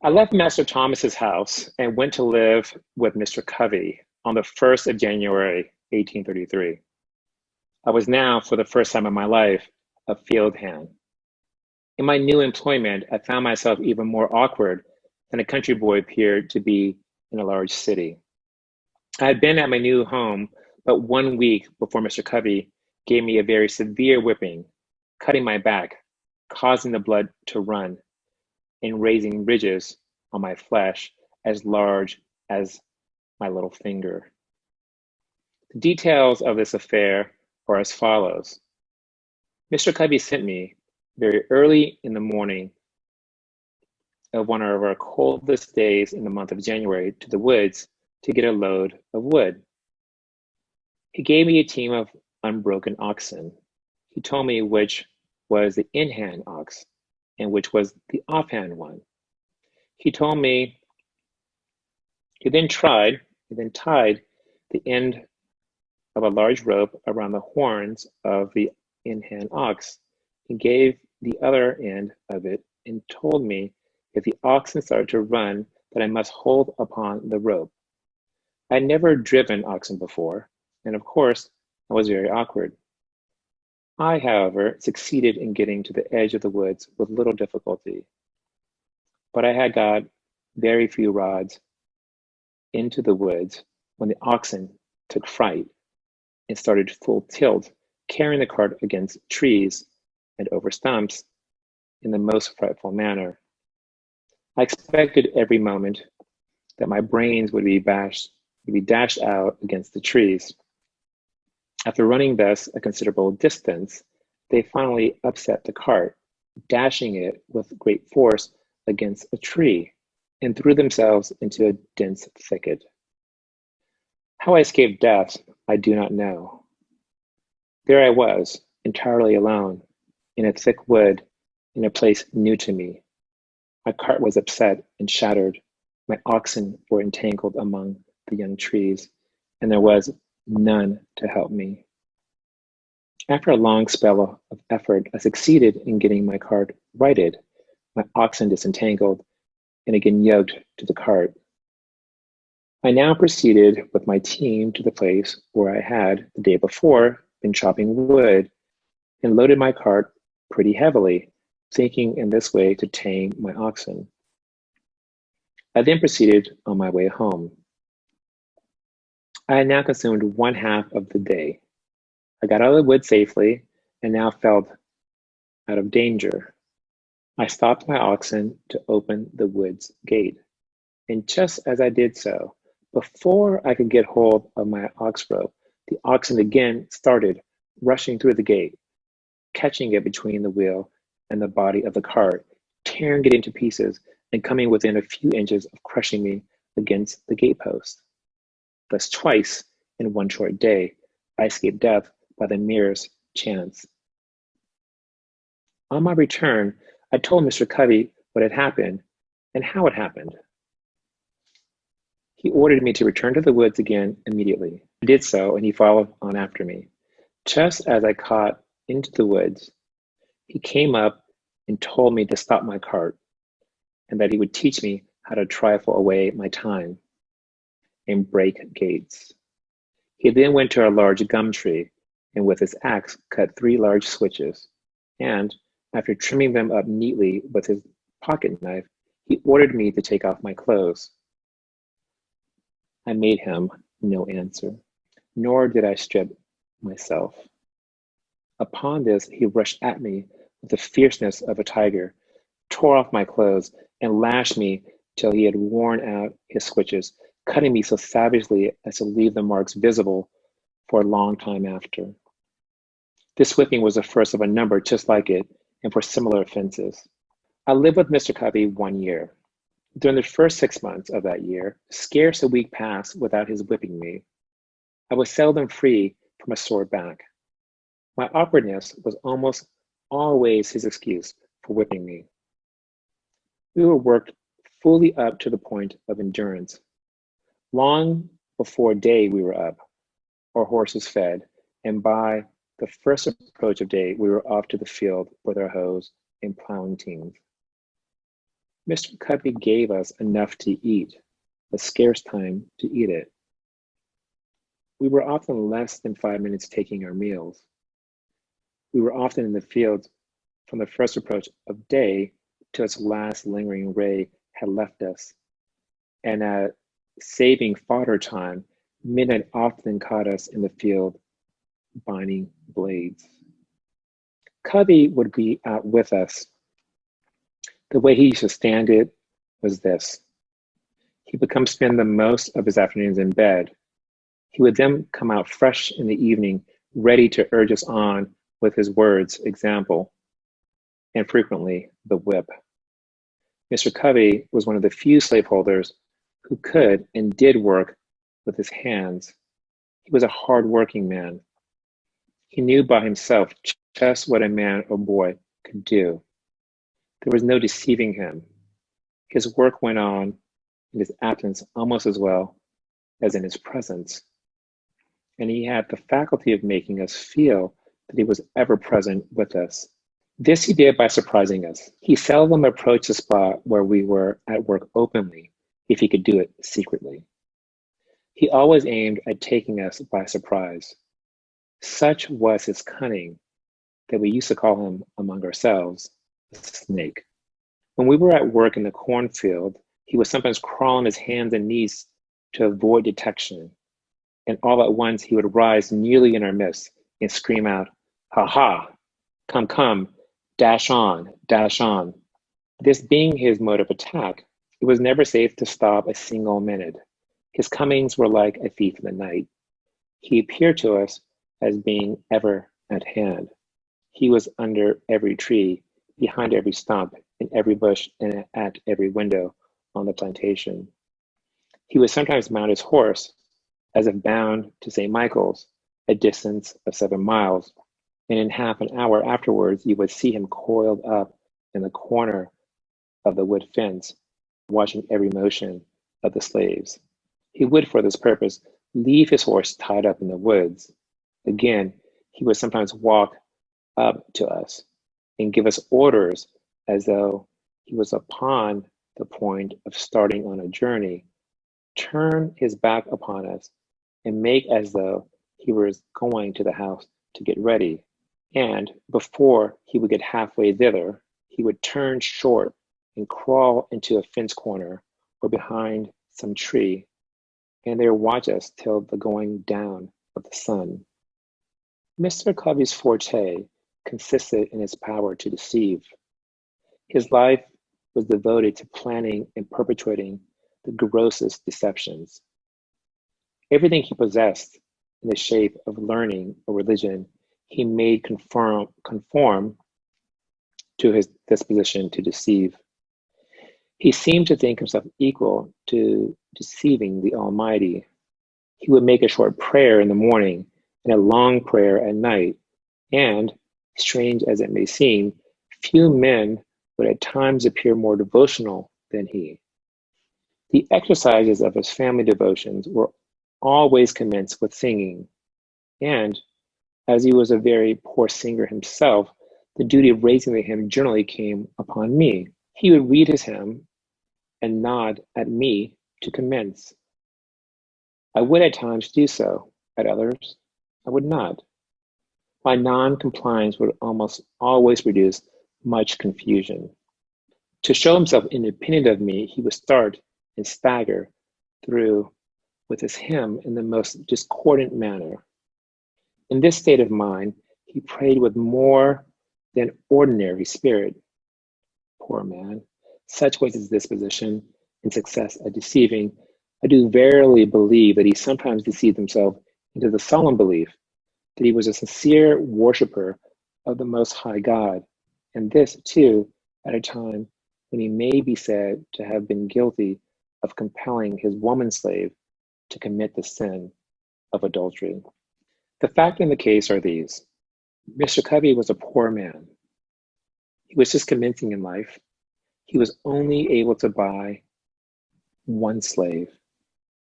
I left Master Thomas's house and went to live with Mr. Covey on the 1st of January, 1833. I was now, for the first time in my life, a field hand. In my new employment, I found myself even more awkward than a country boy appeared to be in a large city. I had been at my new home but 1 week before Mr. Covey gave me a very severe whipping, cutting my back, causing the blood to run, and raising ridges on my flesh as large as my little finger. The details of this affair are as follows. Mr. Covey sent me very early in the morning of one of our coldest days in the month of January to the woods to get a load of wood. He gave me a team of unbroken oxen. He told me which was the in-hand ox and which was the off-hand one. He told me he then tied the end of a large rope around the horns of the in-hand ox and gave the other end of it and told me if the oxen started to run that I must hold upon the rope. I had never driven oxen before, and of course, I was very awkward. I, however, succeeded in getting to the edge of the woods with little difficulty, but I had got very few rods into the woods when the oxen took fright and started full tilt, carrying the cart against trees and over stumps in the most frightful manner. I expected every moment that my brains would be dashed out against the trees. After running thus a considerable distance, they finally upset the cart, dashing it with great force against a tree, and threw themselves into a dense thicket. How I escaped death, I do not know. There I was, entirely alone, in a thick wood, in a place new to me. My cart was upset and shattered. My oxen were entangled among the young trees, and there was none to help me. After a long spell of effort, I succeeded in getting my cart righted, my oxen disentangled, and again yoked to the cart. I now proceeded with my team to the place where I had, the day before, been chopping wood, and loaded my cart pretty heavily, thinking in this way to tame my oxen. I then proceeded on my way home. I had now consumed 1/2 of the day. I got out of the wood safely and now felt out of danger. I stopped my oxen to open the woods gate, and just as I did so, before I could get hold of my ox rope, the oxen again started rushing through the gate, catching it between the wheel and the body of the cart, tearing it into pieces and coming within a few inches of crushing me against the gatepost. Thus twice in one short day, I escaped death by the merest chance. On my return, I told Mr. Covey what had happened and how it happened. He ordered me to return to the woods again immediately. I did so, and he followed on after me. Just as I caught into the woods, he came up and told me to stop my cart, and that he would teach me how to trifle away my time and break gates. He then went to a large gum tree, and with his axe cut 3 large switches, and after trimming them up neatly with his pocket knife, he ordered me to take off my clothes. I made him no answer, nor did I strip myself. Upon this, he rushed at me with the fierceness of a tiger, tore off my clothes, and lashed me till he had worn out his switches, cutting me so savagely as to leave the marks visible for a long time after. This whipping was the first of a number just like it, and for similar offenses. I lived with Mr. Covey 1 year. During the first 6 months of that year, scarce a week passed without his whipping me. I was seldom free from a sore back. My awkwardness was almost always his excuse for whipping me. We were worked fully up to the point of endurance. Long before day we were up, our horses fed, and by the first approach of day we were off to the field with our hoes and plowing teams. Mr. Covey gave us enough to eat, a scarce time to eat it. We were often less than 5 minutes taking our meals. We were often in the fields from the first approach of day till its last lingering ray had left us. And at saving fodder time, midnight often caught us in the field binding blades. Covey would be out with us. The way he used to stand it was this. He would come spend the most of his afternoons in bed. He would then come out fresh in the evening, ready to urge us on with his words, example, and frequently the whip. Mr. Covey was one of the few slaveholders who could and did work with his hands. He was a hard-working man. He knew by himself just what a man or boy could do. There was no deceiving him. His work went on in his absence almost as well as in his presence. And he had the faculty of making us feel that he was ever present with us. This he did by surprising us. He seldom approached the spot where we were at work openly, if he could do it secretly. He always aimed at taking us by surprise. Such was his cunning that we used to call him, among ourselves, the snake. When we were at work in the cornfield, he would sometimes crawl on his hands and knees to avoid detection. And all at once he would rise nearly in our midst and scream out, "Ha ha! Come, come, dash on, dash on." This being his mode of attack, it was never safe to stop a single minute. His comings were like a thief in the night. He appeared to us as being ever at hand. He was under every tree, behind every stump, in every bush, and at every window on the plantation. He would sometimes mount his horse, as if bound to St. Michael's, a distance of 7 miles, and in half an hour afterwards you would see him coiled up in the corner of the wood fence, watching every motion of the slaves. He would, for this purpose, leave his horse tied up in the woods. Again, he would sometimes walk up to us and give us orders as though he was upon the point of starting on a journey, turn his back upon us, and make as though he was going to the house to get ready. And before he would get halfway thither, he would turn short and crawl into a fence corner or behind some tree, and there watch us till the going down of the sun. Mr. Covey's forte consisted in his power to deceive. His life was devoted to planning and perpetuating the grossest deceptions. Everything he possessed in the shape of learning or religion, he made conform to his disposition to deceive. He seemed to think himself equal to deceiving the Almighty. He would make a short prayer in the morning and a long prayer at night, and, strange as it may seem, few men would at times appear more devotional than he. The exercises of his family devotions were always commenced with singing, and, as he was a very poor singer himself, the duty of raising the hymn generally came upon me. He would read his hymn and nod at me to commence. I would at times do so, at others I would not. My non-compliance would almost always produce much confusion. To show himself independent of me, he would start and stagger through with his hymn in the most discordant manner. In this state of mind, he prayed with more than ordinary spirit. Poor man, such was his disposition and success at deceiving. I do verily believe that he sometimes deceived himself into the solemn belief that he was a sincere worshiper of the Most High God, and this, too, at a time when he may be said to have been guilty of compelling his woman slave to commit the sin of adultery. The fact and the case are these. Mr. Covey was a poor man. He was just commencing in life. He was only able to buy one slave.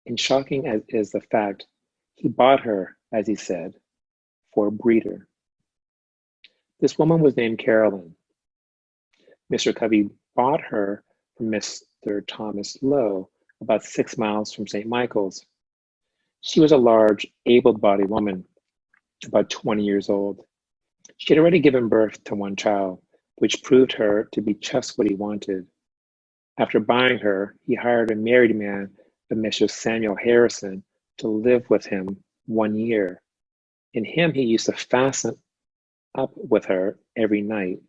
And shocking as is the fact, he bought her, as he said, for a breeder. This woman was named Carolyn. Mr. Covey bought her from Mr. Thomas Lowe, about 6 miles from St. Michael's. She was a large, able-bodied woman, about 20 years old. She had already given birth to one child, which proved her to be just what he wanted. After buying her, he hired a married man, a Mr. Samuel Harrison, to live with him 1 year. In him, he used to fasten up with her every night.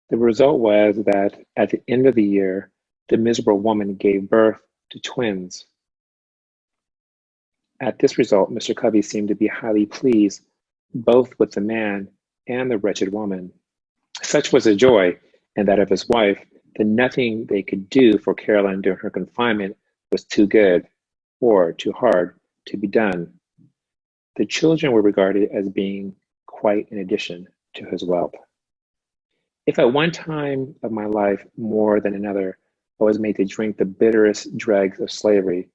The result was that at the end of the year, the miserable woman gave birth to twins. At this result, Mr. Covey seemed to be highly pleased, both with the man and the wretched woman. Such was the joy, and that of his wife, that nothing they could do for Caroline during her confinement was too good or too hard to be done. The children were regarded as being quite an addition to his wealth. If at one time of my life more than another I was made to drink the bitterest dregs of slavery,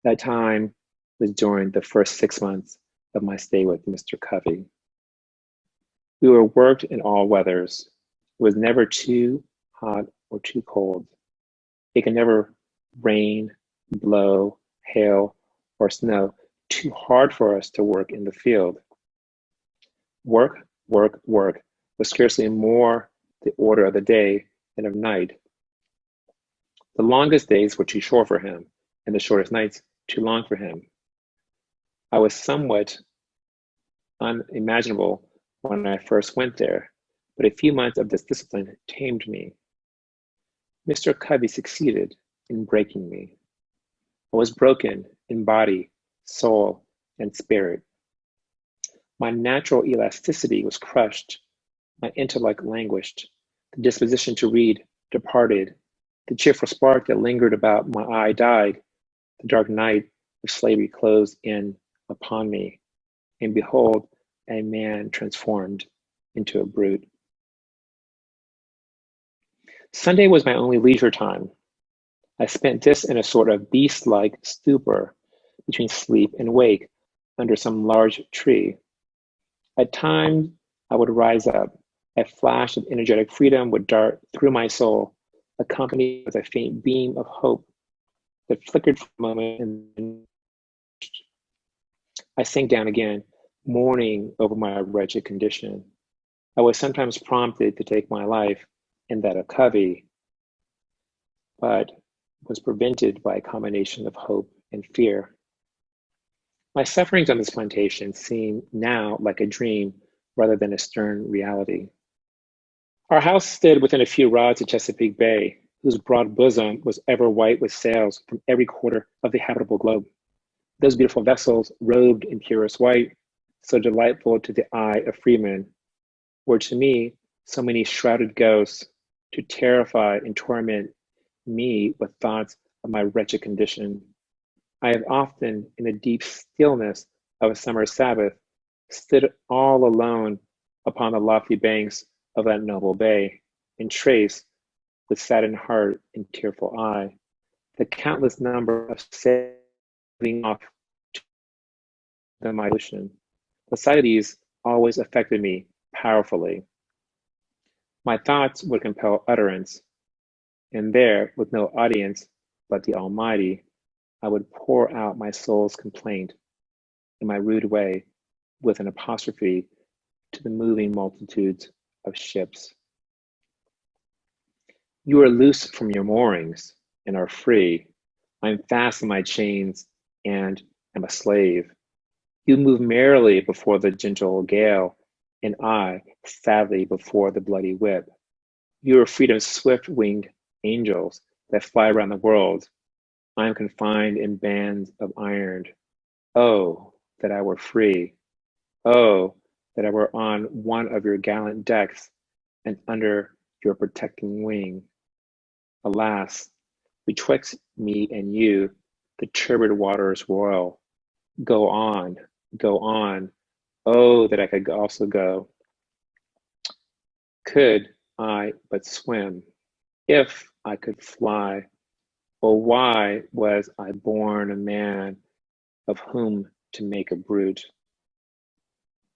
that time was during the first 6 months of my stay with Mr. Covey. We were worked in all weathers. It was never too hot or too cold. It could never rain, blow, hail, or snow too hard for us to work in the field. Work, work, work was scarcely more the order of the day than of night. The longest days were too short for him, and the shortest nights too long for him. I was somewhat unimaginable when I first went there, but a few months of this discipline tamed me. Mr. Covey succeeded in breaking me. I was broken in body, soul, and spirit. My natural elasticity was crushed. My intellect languished. The disposition to read departed. The cheerful spark that lingered about my eye died. The dark night of slavery closed in upon me. And behold, a man transformed into a brute. Sunday was my only leisure time. I spent this in a sort of beast-like stupor between sleep and wake under some large tree. At times, I would rise up. A flash of energetic freedom would dart through my soul, accompanied with a faint beam of hope that flickered for a moment and then I sank down again, mourning over my wretched condition. I was sometimes prompted to take my life and that of Covey, but was prevented by a combination of hope and fear. My sufferings on this plantation seem now like a dream rather than a stern reality. Our house stood within a few rods of Chesapeake Bay, whose broad bosom was ever white with sails from every quarter of the habitable globe. Those beautiful vessels, robed in purest white, so delightful to the eye of freemen, were to me so many shrouded ghosts to terrify and torment me with thoughts of my wretched condition. I have often, in the deep stillness of a summer Sabbath, stood all alone upon the lofty banks of that noble bay, and traced, with saddened heart and tearful eye, the countless number of sailing off to the mighty ocean. The sight of these always affected me powerfully. My thoughts would compel utterance, and there, with no audience but the Almighty, I would pour out my soul's complaint in my rude way with an apostrophe to the moving multitudes of ships. You are loose from your moorings and are free. I am fast in my chains and am a slave. You move merrily before the gentle gale, and I sadly before the bloody whip. You are freedom's swift-winged angels that fly around the world. I am confined in bands of iron. Oh, that I were free. Oh, that I were on one of your gallant decks and under your protecting wing. Alas, betwixt me and you, the turbid waters roil. Go on, go on. Oh, that I could also go. Could I but swim, if I could fly. Oh, why was I born a man of whom to make a brute?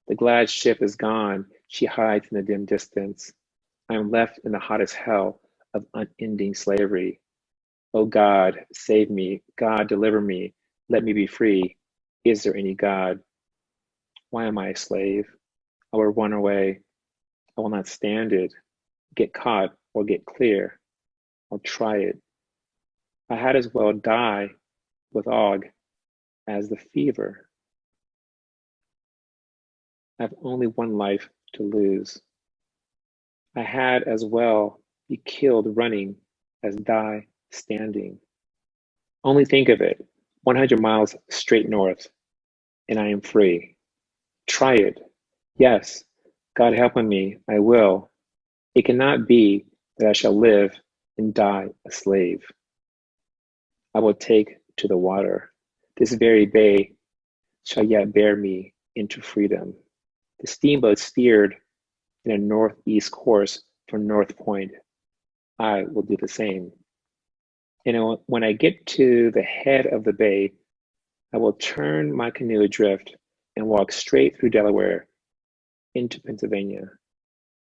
The glad ship is gone, she hides in the dim distance. I am left in the hottest hell of unending slavery. Oh God, save me. God, deliver me. Let me be free. Is there any God? Why am I a slave? I will run away. I will not stand it. Get caught or get clear. I'll try it. I had as well die with ague as the fever. I have only one life to lose. I had as well be killed running as die standing. Only think of it, 100 miles straight north, and I am free. Try it. Yes, God helping me, I will. It cannot be that I shall live and die a slave. I will take to the water. This very bay shall yet bear me into freedom. The steamboat steered in a northeast course for North Point. I will do the same. And when I get to the head of the bay, I will turn my canoe adrift and walk straight through Delaware into Pennsylvania.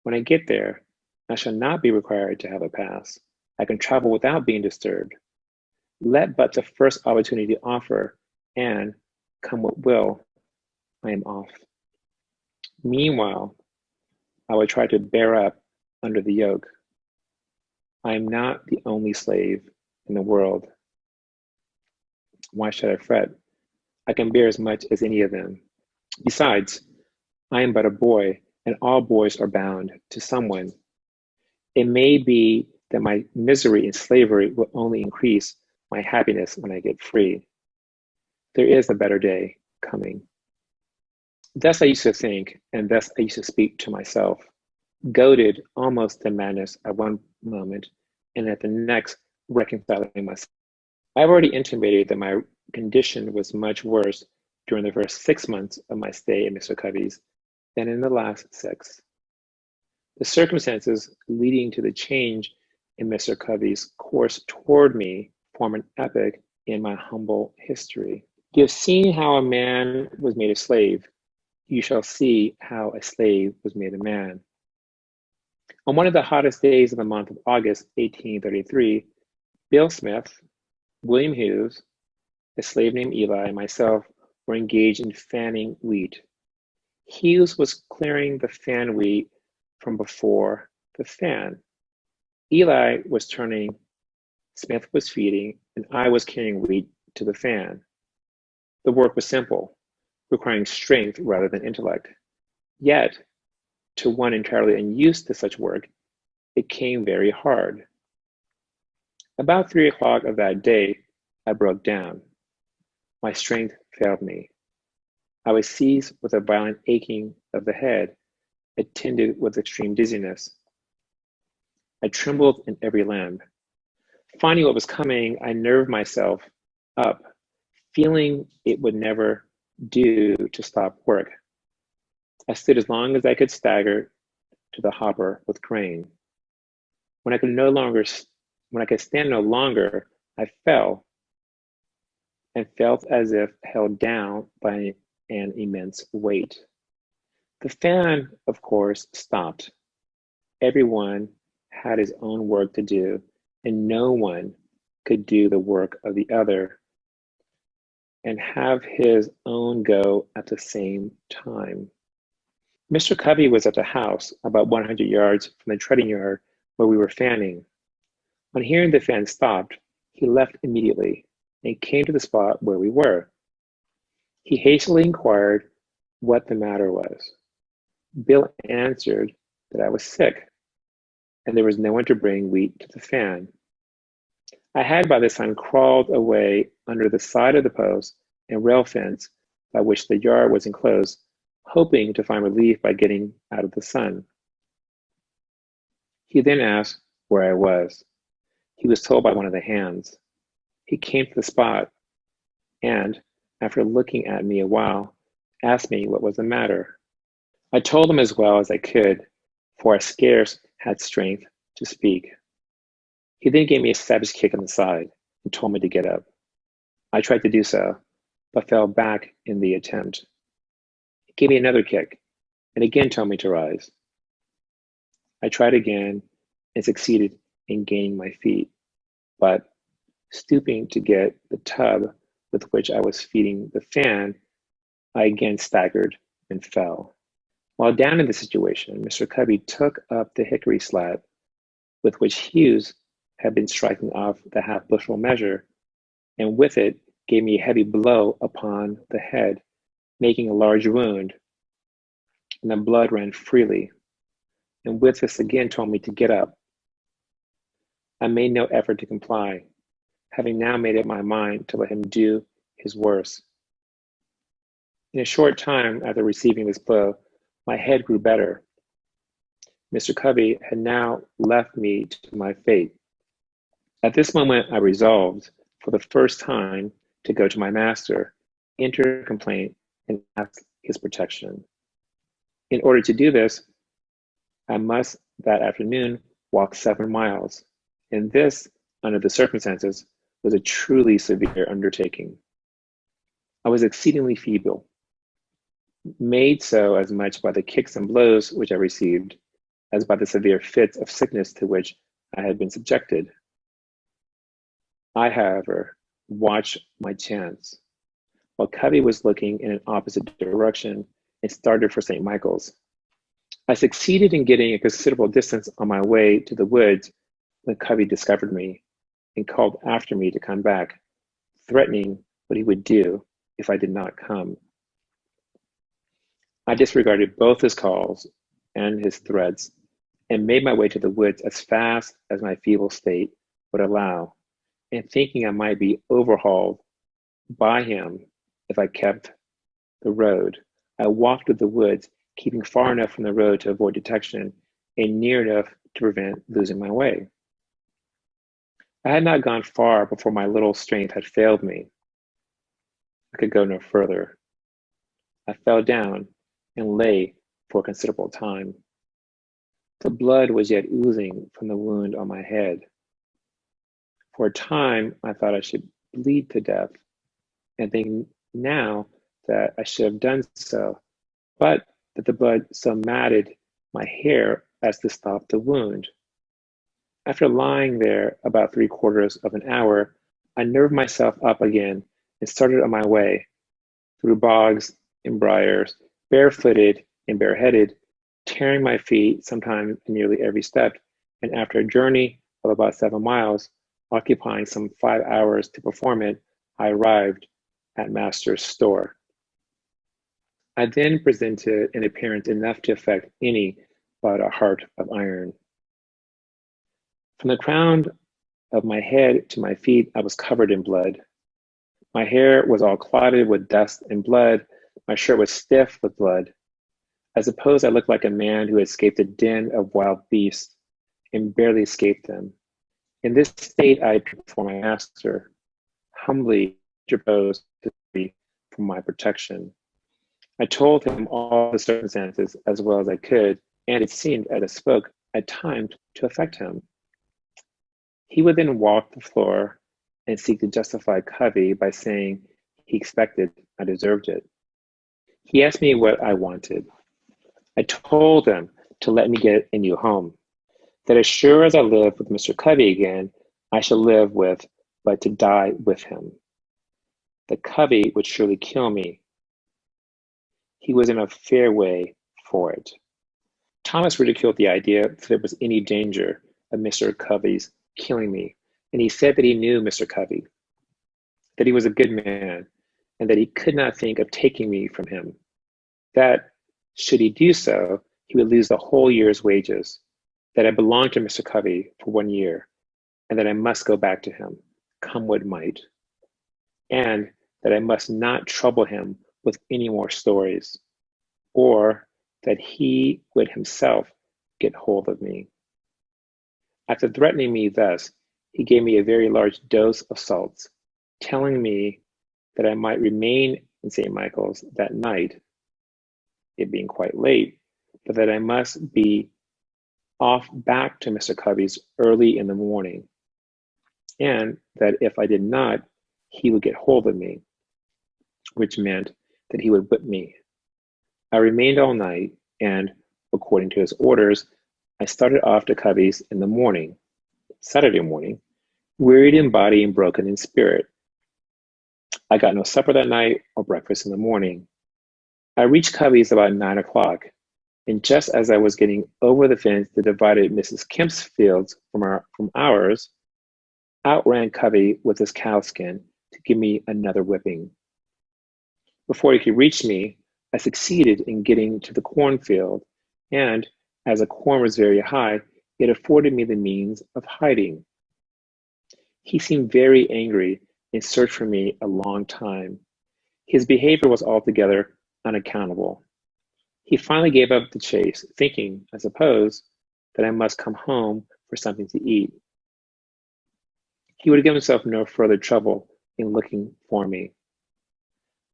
When I get there, I shall not be required to have a pass. I can travel without being disturbed. Let but the first opportunity offer, and come what will, I am off. Meanwhile, I will try to bear up under the yoke. I am not the only slave in the world. Why should I fret? I can bear as much as any of them. Besides, I am but a boy, and all boys are bound to someone. It may be that my misery in slavery will only increase my happiness when I get free. There is a better day coming. Thus I used to think, and thus I used to speak to myself, goaded almost to madness at one moment, and at the next reconciling myself. I've already intimated that my condition was much worse during the first 6 months of my stay at Mr. Covey's than in the last 6. The circumstances leading to the change in Mr. Covey's course toward me form an epoch in my humble history. You have seen how a man was made a slave. You shall see how a slave was made a man. On one of the hottest days of the month of August, 1833, Bill Smith, William Hughes, a slave named Eli, and myself were engaged in fanning wheat. Hughes was clearing the fan wheat from before the fan. Eli was turning, Smith was feeding, and I was carrying wheat to the fan. The work was simple, requiring strength rather than intellect. Yet, to one entirely unused to such work, it came very hard. About 3 o'clock of that day, I broke down. My strength failed me. I was seized with a violent aching of the head, attended with extreme dizziness. I trembled in every limb. Finding what was coming, I nerved myself up, feeling it would never do to stop work. I stood as long as I could stagger to the hopper with grain. When I could stand no longer, I fell and felt as if held down by an immense weight. The fan, of course, stopped. Everyone had his own work to do, and no one could do the work of the other and have his own go at the same time. Mr. Covey was at the house about 100 yards from the treading yard where we were fanning. On hearing the fan stopped, he left immediately and came to the spot where we were. He hastily inquired what the matter was. Bill answered that I was sick and there was no one to bring wheat to the fan. I had by this time crawled away under the side of the post and rail fence by which the yard was enclosed, hoping to find relief by getting out of the sun. He then asked where I was. He was told by one of the hands. He came to the spot and, after looking at me a while, asked me what was the matter. I told him as well as I could, for I scarce had strength to speak. He then gave me a savage kick on the side and told me to get up. I tried to do so, but fell back in the attempt. He gave me another kick and again told me to rise. I tried again and succeeded and gaining my feet, but stooping to get the tub with which I was feeding the fan, I again staggered and fell. While down in the situation, Mr. Covey took up the hickory slat with which Hughes had been striking off the half-bushel measure, and with it gave me a heavy blow upon the head, making a large wound, and the blood ran freely, and with this again told me to get up. I made no effort to comply, having now made up my mind to let him do his worst. In a short time after receiving this blow, my head grew better. Mr. Covey had now left me to my fate. At this moment, I resolved, for the first time, to go to my master, enter a complaint, and ask his protection. In order to do this, I must that afternoon walk 7 miles, and this, under the circumstances, was a truly severe undertaking. I was exceedingly feeble, made so as much by the kicks and blows which I received as by the severe fits of sickness to which I had been subjected. I, however, watched my chance. While Covey was looking in an opposite direction and started for St. Michael's, I succeeded in getting a considerable distance on my way to the woods when Covey discovered me and called after me to come back, threatening what he would do if I did not come. I disregarded both his calls and his threats and made my way to the woods as fast as my feeble state would allow, and thinking I might be overhauled by him if I kept the road, I walked through the woods, keeping far enough from the road to avoid detection and near enough to prevent losing my way. I had not gone far before my little strength had failed me. I could go no further. I fell down and lay for a considerable time. The blood was yet oozing from the wound on my head. For a time, I thought I should bleed to death, and think now that I should have done so, but that the blood so matted my hair as to stop the wound. After lying there about 3/4 of an hour, I nerved myself up again and started on my way, through bogs and briars, barefooted and bareheaded, tearing my feet sometimes in nearly every step, and after a journey of about 7 miles, occupying some 5 hours to perform it, I arrived at Master's store. I then presented an appearance enough to affect any but a heart of iron. From the crown of my head to my feet, I was covered in blood. My hair was all clotted with dust and blood. My shirt was stiff with blood. I suppose I looked like a man who escaped a den of wild beasts and barely escaped them. In this state, I appeared before my master, humbly interposed to me for my protection. I told him all the circumstances as well as I could, and it seemed, as I spoke, at times to affect him. He would then walk the floor and seek to justify Covey by saying he expected I deserved it. He asked me what I wanted. I told him to let me get a new home, that as sure as I lived with Mr. Covey again, I should live with, but to die with him. That Covey would surely kill me. He was in a fair way for it. Thomas ridiculed the idea that there was any danger of Mr. Covey's killing me, and he said that he knew Mr. Covey, that he was a good man, and that he could not think of taking me from him, that should he do so, he would lose the whole year's wages, that I belonged to Mr. Covey for 1 year, and that I must go back to him, come what might, and that I must not trouble him with any more stories, or that he would himself get hold of me. After threatening me thus, he gave me a very large dose of salts, telling me that I might remain in St. Michael's that night, it being quite late, but that I must be off back to Mr. Covey's early in the morning, and that if I did not, he would get hold of me, which meant that he would whip me. I remained all night, and according to his orders, I started off to Covey's in the morning. Saturday morning, wearied in body and broken in spirit. I got no supper that night or breakfast in the morning. I reached Covey's about 9 o'clock, and just as I was getting over the fence that divided Mrs. Kemp's fields from ours, out ran Covey with his cowskin to give me another whipping. Before he could reach me, I succeeded in getting to the cornfield, and as the corn was very high, it afforded me the means of hiding. He seemed very angry and searched for me a long time. His behavior was altogether unaccountable. He finally gave up the chase, thinking, I suppose, that I must come home for something to eat. He would give himself no further trouble in looking for me.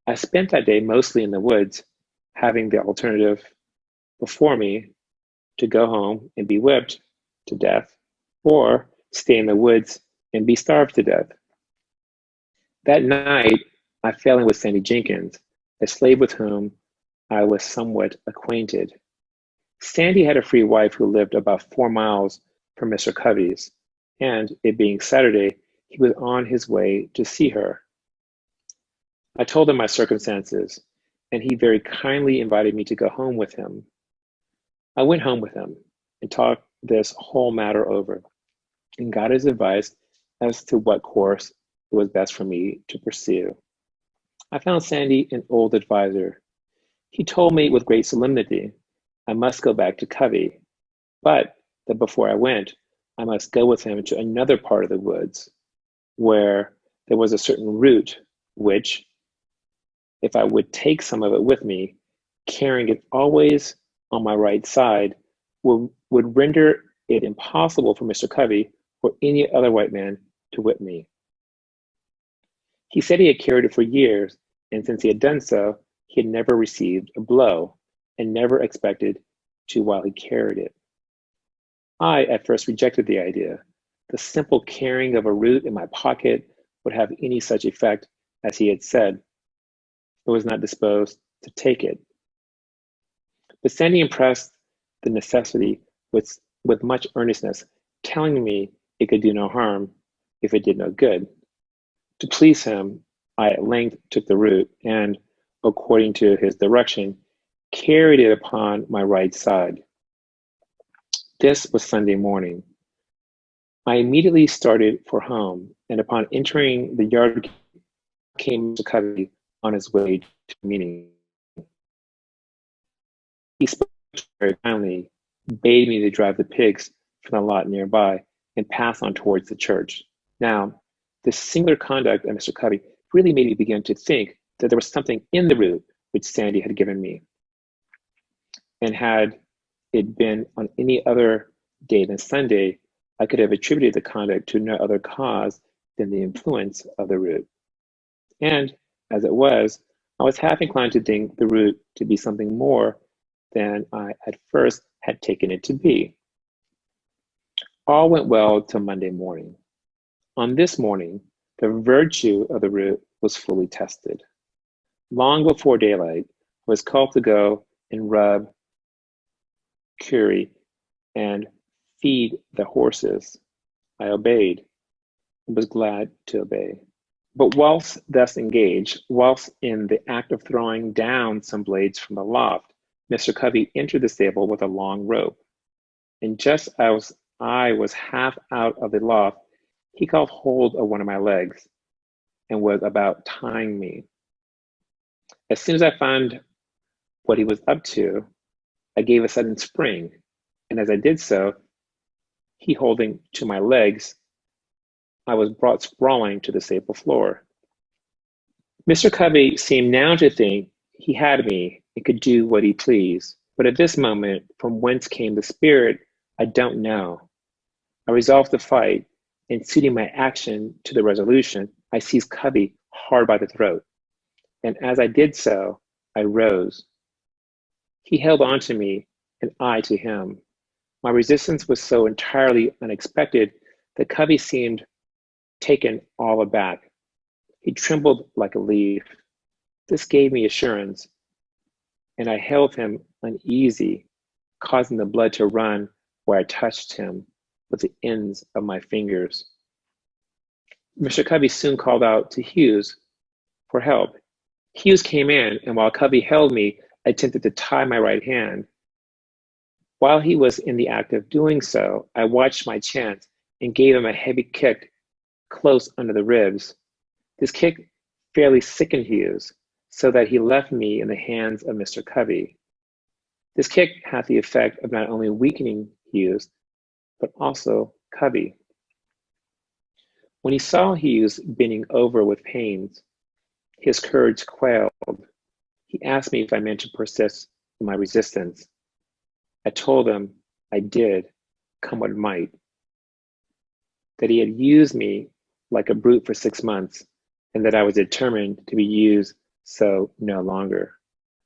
I spent that day mostly in the woods, having the alternative before me to go home and be whipped to death, or stay in the woods and be starved to death. That night, I fell in with Sandy Jenkins, a slave with whom I was somewhat acquainted. Sandy had a free wife who lived about 4 miles from Mr. Covey's, and it being Saturday, he was on his way to see her. I told him my circumstances, and he very kindly invited me to go home with him. I went home with him and talked this whole matter over and got his advice as to what course it was best for me to pursue. I found Sandy an old advisor. He told me with great solemnity I must go back to Covey, but that before I went, I must go with him to another part of the woods where there was a certain root which, if I would take some of it with me, carrying it always on my right side, would render it impossible for Mr. Covey or any other white man to whip me. He said he had carried it for years, and since he had done so, he had never received a blow and never expected to while he carried it. I at first rejected the idea. The simple carrying of a root in my pocket would have any such effect as he had said. I was not disposed to take it. But Sandy impressed the necessity with much earnestness, telling me it could do no harm if it did no good. To please him, I at length took the root and, according to his direction, carried it upon my right side. This was Sunday morning. I immediately started for home, and upon entering the yard came Mr. Covey on his way to the meeting. He spoke very kindly, bade me to drive the pigs from the lot nearby and pass on towards the church. Now, this singular conduct of Mr. Covey really made me begin to think that there was something in the root which Sandy had given me. And had it been on any other day than Sunday, I could have attributed the conduct to no other cause than the influence of the root. And as it was, I was half inclined to think the root to be something more than I at first had taken it to be. All went well till Monday morning. On this morning, the virtue of the root was fully tested. Long before daylight, I was called to go and rub, curry, and feed the horses. I obeyed and was glad to obey. But whilst thus engaged, whilst in the act of throwing down some blades from the loft, Mr. Covey entered the stable with a long rope. And just as I was half out of the loft, he caught hold of one of my legs and was about tying me. As soon as I found what he was up to, I gave a sudden spring, and as I did so, he holding to my legs, I was brought sprawling to the stable floor. Mr. Covey seemed now to think he had me and could do what he pleased, but at this moment, from whence came the spirit, I don't know. I resolved to fight, and suiting my action to the resolution, I seized Covey hard by the throat, and as I did so, I rose. He held on to me, and I to him. My resistance was so entirely unexpected that Covey seemed taken all aback. He trembled like a leaf. This gave me assurance, and I held him uneasy, causing the blood to run where I touched him. with the ends of my fingers. Mr. Covey soon called out to Hughes for help. Hughes came in, and while Covey held me, attempted to tie my right hand. While he was in the act of doing so, I watched my chance and gave him a heavy kick close under the ribs. This kick fairly sickened Hughes, so that he left me in the hands of Mr. Covey. This kick had the effect of not only weakening Hughes, but also Covey. When he saw Hughes bending over with pains, his courage quailed. He asked me if I meant to persist in my resistance. I told him I did, come what might. That he had used me like a brute for 6 months, and that I was determined to be used so no longer.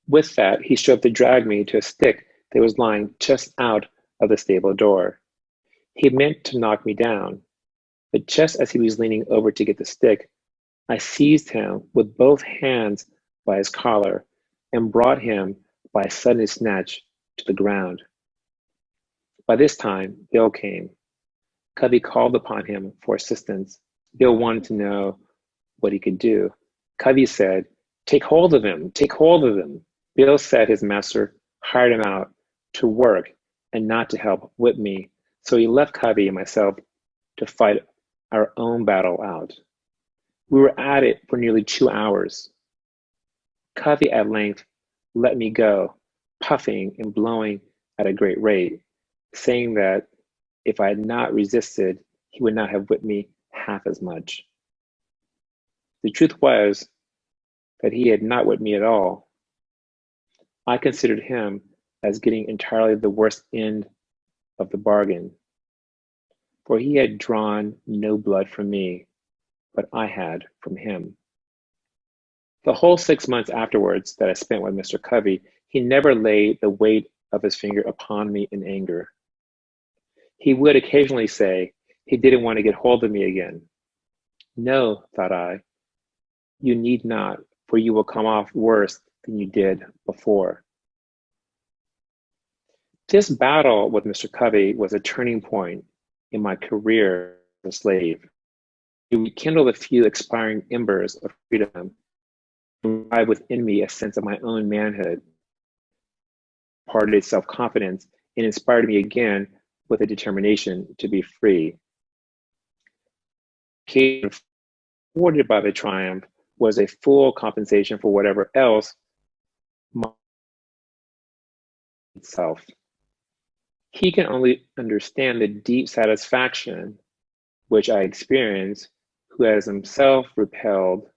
With that, he strove to drag me to a stick that was lying just out of the stable door. He meant to knock me down, but just as he was leaning over to get the stick, I seized him with both hands by his collar and brought him by a sudden snatch to the ground. By this time, Bill came. Covey called upon him for assistance. Bill wanted to know what he could do. Covey said, "Take hold of him, take hold of him." Bill said his master hired him out to work and not to help whip me, so he left Covey and myself to fight our own battle out. We were at it for nearly 2 hours. Covey at length let me go, puffing and blowing at a great rate, saying that if I had not resisted, he would not have whipped me half as much. The truth was that he had not whipped me at all. I considered him as getting entirely the worst end of the bargain, for he had drawn no blood from me, but I had from him. The whole 6 months afterwards that I spent with Mr. Covey, he never laid the weight of his finger upon me in anger. He would occasionally say he didn't want to get hold of me again. No, thought I, you need not, for you will come off worse than you did before. This battle with Mr. Covey was a turning point in my career as a slave. It rekindled a few expiring embers of freedom and revived within me a sense of my own manhood, imparted self-confidence, and inspired me again with a determination to be free. Afforded by the triumph was a full compensation for whatever else itself. He can only understand the deep satisfaction which I experienced who has himself repelled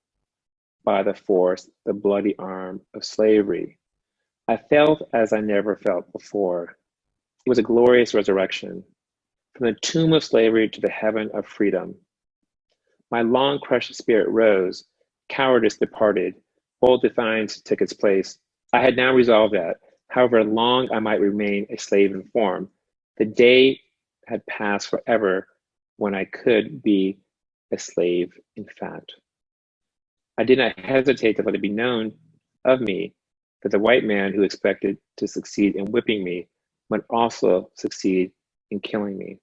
by the force the bloody arm of slavery. I felt as I never felt before. It was a glorious resurrection, from the tomb of slavery to the heaven of freedom. My long crushed spirit rose, cowardice departed, bold defiance took its place. I had now resolved that, however long I might remain a slave in form, the day had passed forever when I could be a slave in fact. I did not hesitate to let it be known of me that the white man who expected to succeed in whipping me might also succeed in killing me.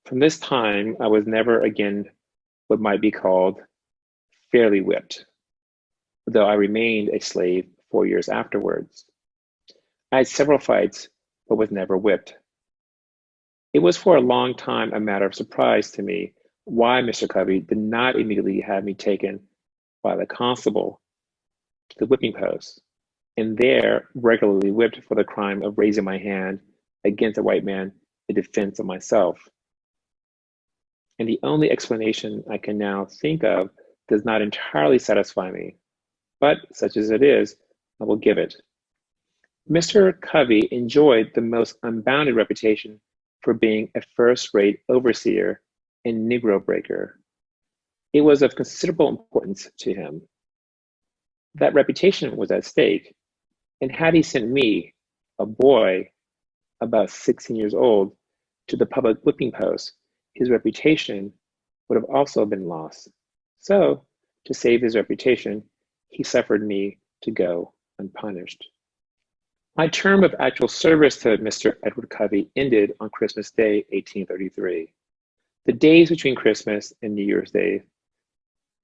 From this time, I was never again what might be called fairly whipped, though I remained a slave 4 years afterwards. I had several fights, but was never whipped. It was for a long time a matter of surprise to me why Mr. Covey did not immediately have me taken by the constable to the whipping post, and there regularly whipped for the crime of raising my hand against a white man in defense of myself. And the only explanation I can now think of does not entirely satisfy me, but such as it is, I will give it. Mr. Covey enjoyed the most unbounded reputation for being a first-rate overseer and Negro breaker. It was of considerable importance to him. That reputation was at stake, and had he sent me, a boy about 16 years old, to the public whipping post, his reputation would have also been lost. So, to save his reputation, he suffered me to go unpunished. My term of actual service to Mr. Edward Covey ended on Christmas Day, 1833. The days between Christmas and New Year's Day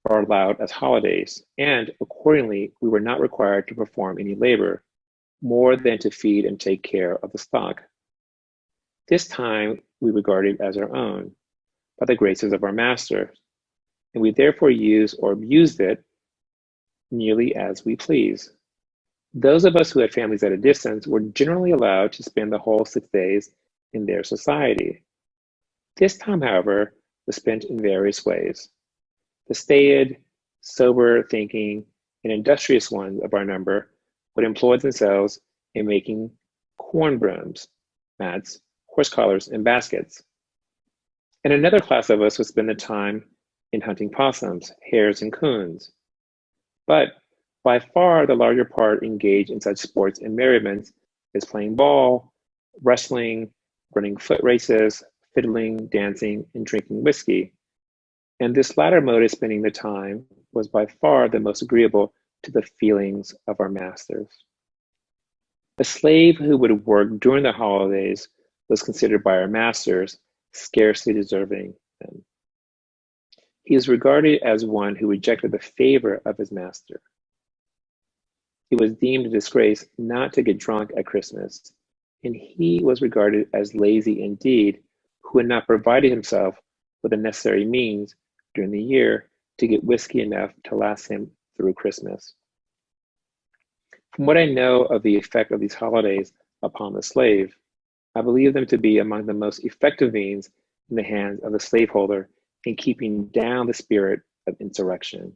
are allowed as holidays, and accordingly, we were not required to perform any labor more than to feed and take care of the stock. This time we regarded as our own by the graces of our master, and we therefore use or abused it nearly as we please. Those of us who had families at a distance were generally allowed to spend the whole 6 days in their society. This time, however, was spent in various ways. The staid, sober-thinking, and industrious ones of our number would employ themselves in making corn brooms, mats, horse collars, and baskets. And another class of us would spend the time in hunting possums, hares, and coons. But by far the larger part engaged in such sports and merriments as playing ball, wrestling, running foot races, fiddling, dancing, and drinking whiskey. And this latter mode of spending the time was by far the most agreeable to the feelings of our masters. A slave who would work during the holidays was considered by our masters scarcely deserving them. He is regarded as one who rejected the favor of his master. It was deemed a disgrace not to get drunk at Christmas, and he was regarded as lazy indeed, who had not provided himself with the necessary means during the year to get whiskey enough to last him through Christmas. From what I know of the effect of these holidays upon the slave, I believe them to be among the most effective means in the hands of the slaveholder in keeping down the spirit of insurrection.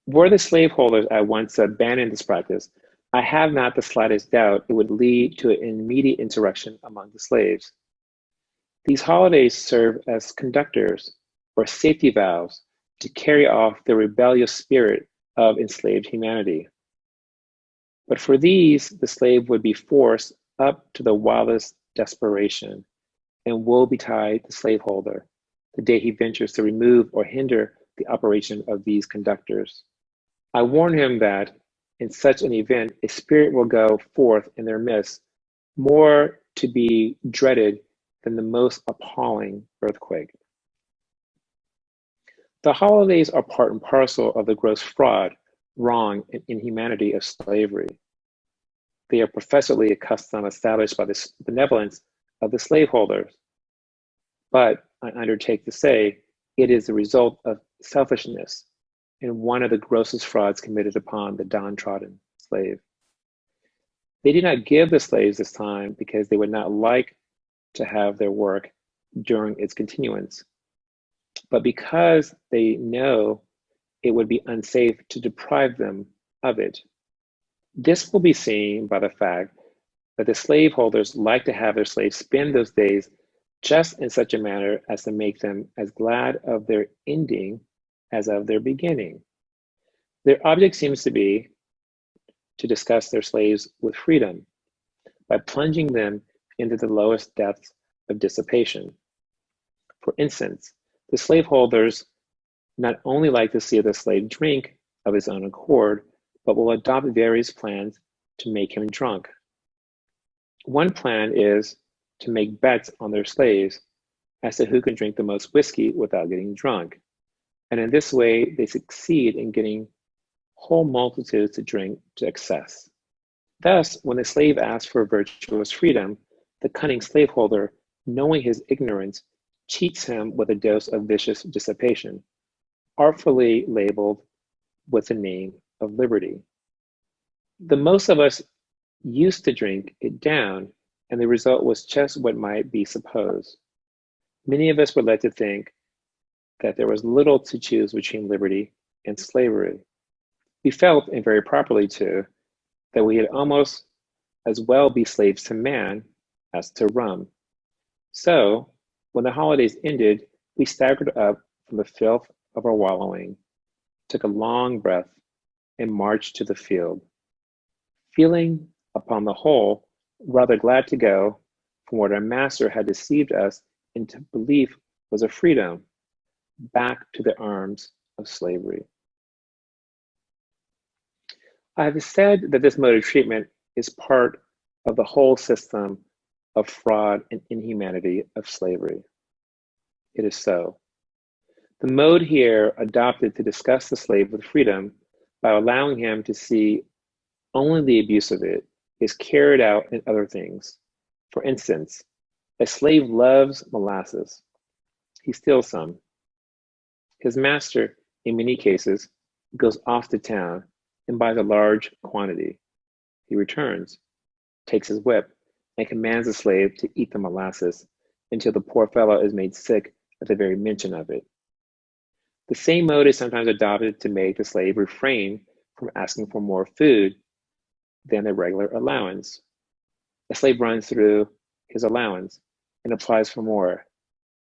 Were the slaveholders at once to abandon this practice, I have not the slightest doubt it would lead to an immediate insurrection among the slaves. These holidays serve as conductors or safety valves to carry off the rebellious spirit of enslaved humanity. But for these, the slave would be forced up to the wildest desperation, and woe betide the slaveholder the day he ventures to remove or hinder the operation of these conductors. I warn him that in such an event, a spirit will go forth in their midst, more to be dreaded than the most appalling earthquake. The holidays are part and parcel of the gross fraud, wrong, and inhumanity of slavery. They are professedly a custom established by the benevolence of the slaveholders. But I undertake to say it is the result of selfishness and one of the grossest frauds committed upon the downtrodden slave. They did not give the slaves this time because they would not like to have their work during its continuance, but because they know it would be unsafe to deprive them of it. This will be seen by the fact that the slaveholders like to have their slaves spend those days just in such a manner as to make them as glad of their ending as of their beginning. Their object seems to be to discuss their slaves with freedom by plunging them into the lowest depths of dissipation. For instance, the slaveholders not only like to see the slave drink of his own accord, but will adopt various plans to make him drunk. One plan is to make bets on their slaves as to who can drink the most whiskey without getting drunk. And in this way, they succeed in getting whole multitudes to drink to excess. Thus, when the slave asks for virtuous freedom, the cunning slaveholder, knowing his ignorance, cheats him with a dose of vicious dissipation, artfully labeled with the name of liberty. The most of us used to drink it down, and the result was just what might be supposed. Many of us were led to think that there was little to choose between liberty and slavery. We felt, and very properly too, that we had almost as well be slaves to man as to rum. So, when the holidays ended, we staggered up from the filth of our wallowing, took a long breath, and marched to the field, feeling, upon the whole, rather glad to go from what our master had deceived us into belief was a freedom, back to the arms of slavery. I have said that this mode of treatment is part of the whole system of fraud and inhumanity of slavery. It is so. The mode here adopted to discuss the slave with freedom by allowing him to see only the abuse of it is carried out in other things. For instance, a slave loves molasses. He steals some. His master, in many cases, goes off to town and buys a large quantity. He returns, takes his whip, and commands the slave to eat the molasses until the poor fellow is made sick at the very mention of it. The same mode is sometimes adopted to make the slave refrain from asking for more food than the regular allowance. The slave runs through his allowance and applies for more.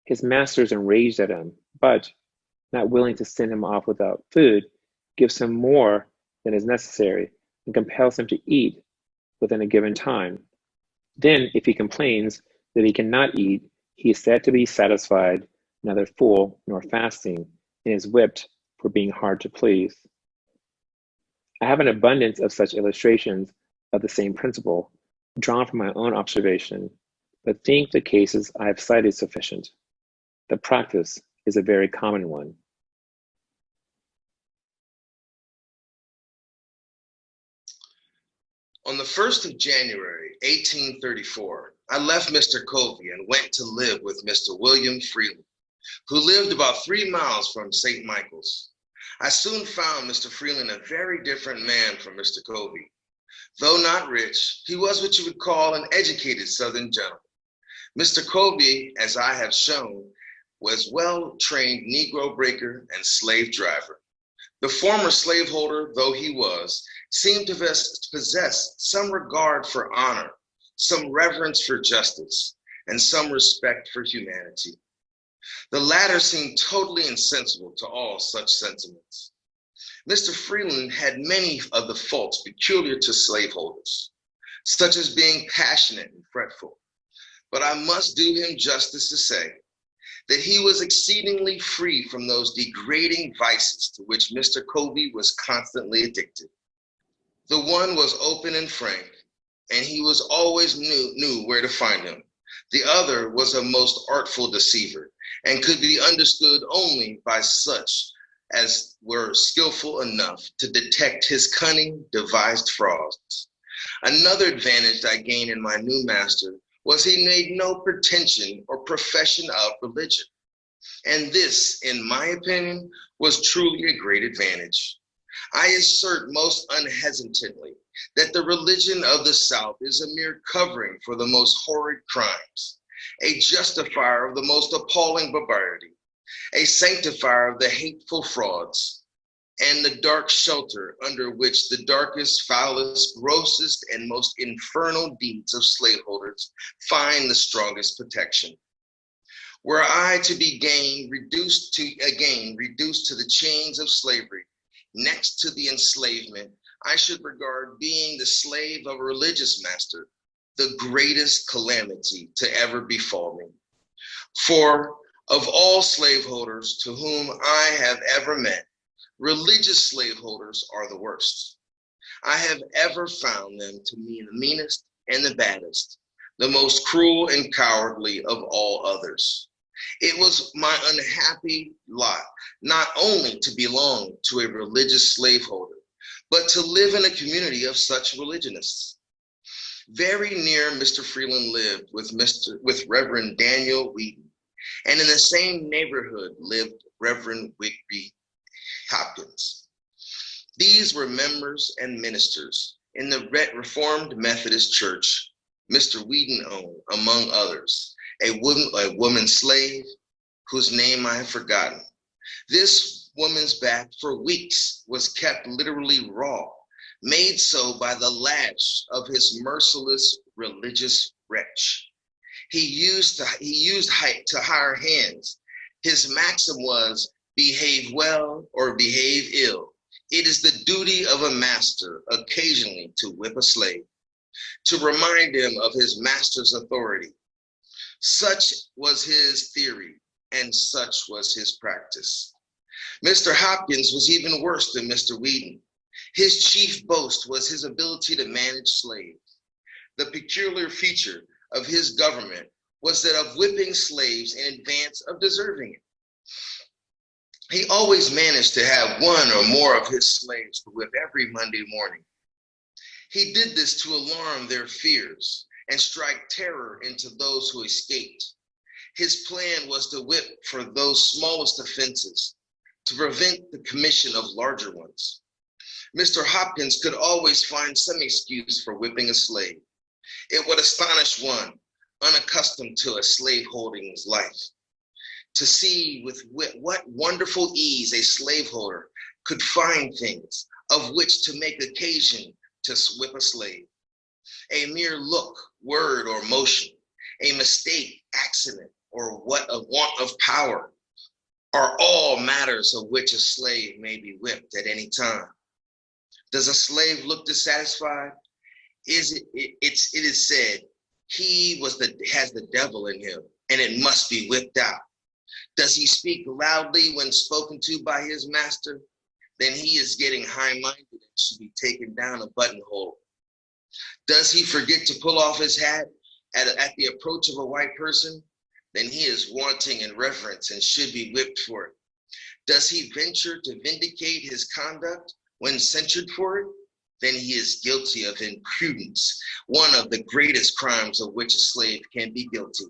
His master is enraged at him, but, not willing to send him off without food, gives him more than is necessary and compels him to eat within a given time. Then, if he complains that he cannot eat, he is said to be satisfied, neither full nor fasting, and is whipped for being hard to please. I have an abundance of such illustrations of the same principle, drawn from my own observation, but think the cases I have cited sufficient. The practice is a very common one. On the 1st of January, 1834, I left Mr. Covey and went to live with Mr. William Freeland, who lived about 3 miles from St. Michael's. I soon found Mr. Freeland a very different man from Mr. Covey. Though not rich, he was what you would call an educated Southern gentleman. Mr. Covey, as I have shown, was well-trained Negro breaker and slave driver. The former slaveholder, though he was, seemed to possess some regard for honor, some reverence for justice, and some respect for humanity. The latter seemed totally insensible to all such sentiments. Mr. Freeland had many of the faults peculiar to slaveholders, such as being passionate and fretful. But I must do him justice to say that he was exceedingly free from those degrading vices to which Mr. Covey was constantly addicted. The one was open and frank, and he was always knew where to find him. The other was a most artful deceiver, and could be understood only by such as were skillful enough to detect his cunning devised frauds. Another advantage I gained in my new master was he made no pretension or profession of religion. And this, in my opinion, was truly a great advantage. I assert most unhesitantly that the religion of the South is a mere covering for the most horrid crimes, a justifier of the most appalling barbarity, a sanctifier of the hateful frauds, and the dark shelter under which the darkest, foulest, grossest, and most infernal deeds of slaveholders find the strongest protection. Were I to be reduced to the chains of slavery, next to the enslavement, I should regard being the slave of a religious master the greatest calamity to ever befall me. For of all slaveholders to whom I have ever met, religious slaveholders are the worst. I have ever found them to be the meanest and the baddest, the most cruel and cowardly of all others. It was my unhappy lot not only to belong to a religious slaveholder, but to live in a community of such religionists. Very near Mr. Freeland lived with Reverend Daniel Wheaton, and in the same neighborhood lived Reverend Whitby Hopkins. These were members and ministers in the Reformed Methodist Church Mr. Wheaton owned, among others, a woman slave whose name I have forgotten. This woman's back for weeks was kept literally raw, made so by the lash of his merciless religious wretch. He used to hire hands. His maxim was, behave well or behave ill. It is the duty of a master occasionally to whip a slave, to remind him of his master's authority. Such was his theory, and such was his practice. Mr. Hopkins was even worse than Mr. Wheaton. His chief boast was his ability to manage slaves. The peculiar feature of his government was that of whipping slaves in advance of deserving it. He always managed to have one or more of his slaves to whip every Monday morning. He did this to alarm their fears and strike terror into those who escaped. His plan was to whip for those smallest offenses, to prevent the commission of larger ones. Mr. Hopkins could always find some excuse for whipping a slave. It would astonish one unaccustomed to a slaveholding's life to see with what wonderful ease a slaveholder could find things of which to make occasion to whip a slave. A mere look, word, or motion, a mistake, accident, or what a want of power are all matters of which a slave may be whipped at any time. Does a slave look dissatisfied? It is said he has the devil in him, and it must be whipped out. Does he speak loudly when spoken to by his master? Then he is getting high-minded and should be taken down a buttonhole. Does he forget to pull off his hat at the approach of a white person? Then he is wanting in reverence and should be whipped for it. Does he venture to vindicate his conduct when censured for it? Then he is guilty of imprudence, one of the greatest crimes of which a slave can be guilty.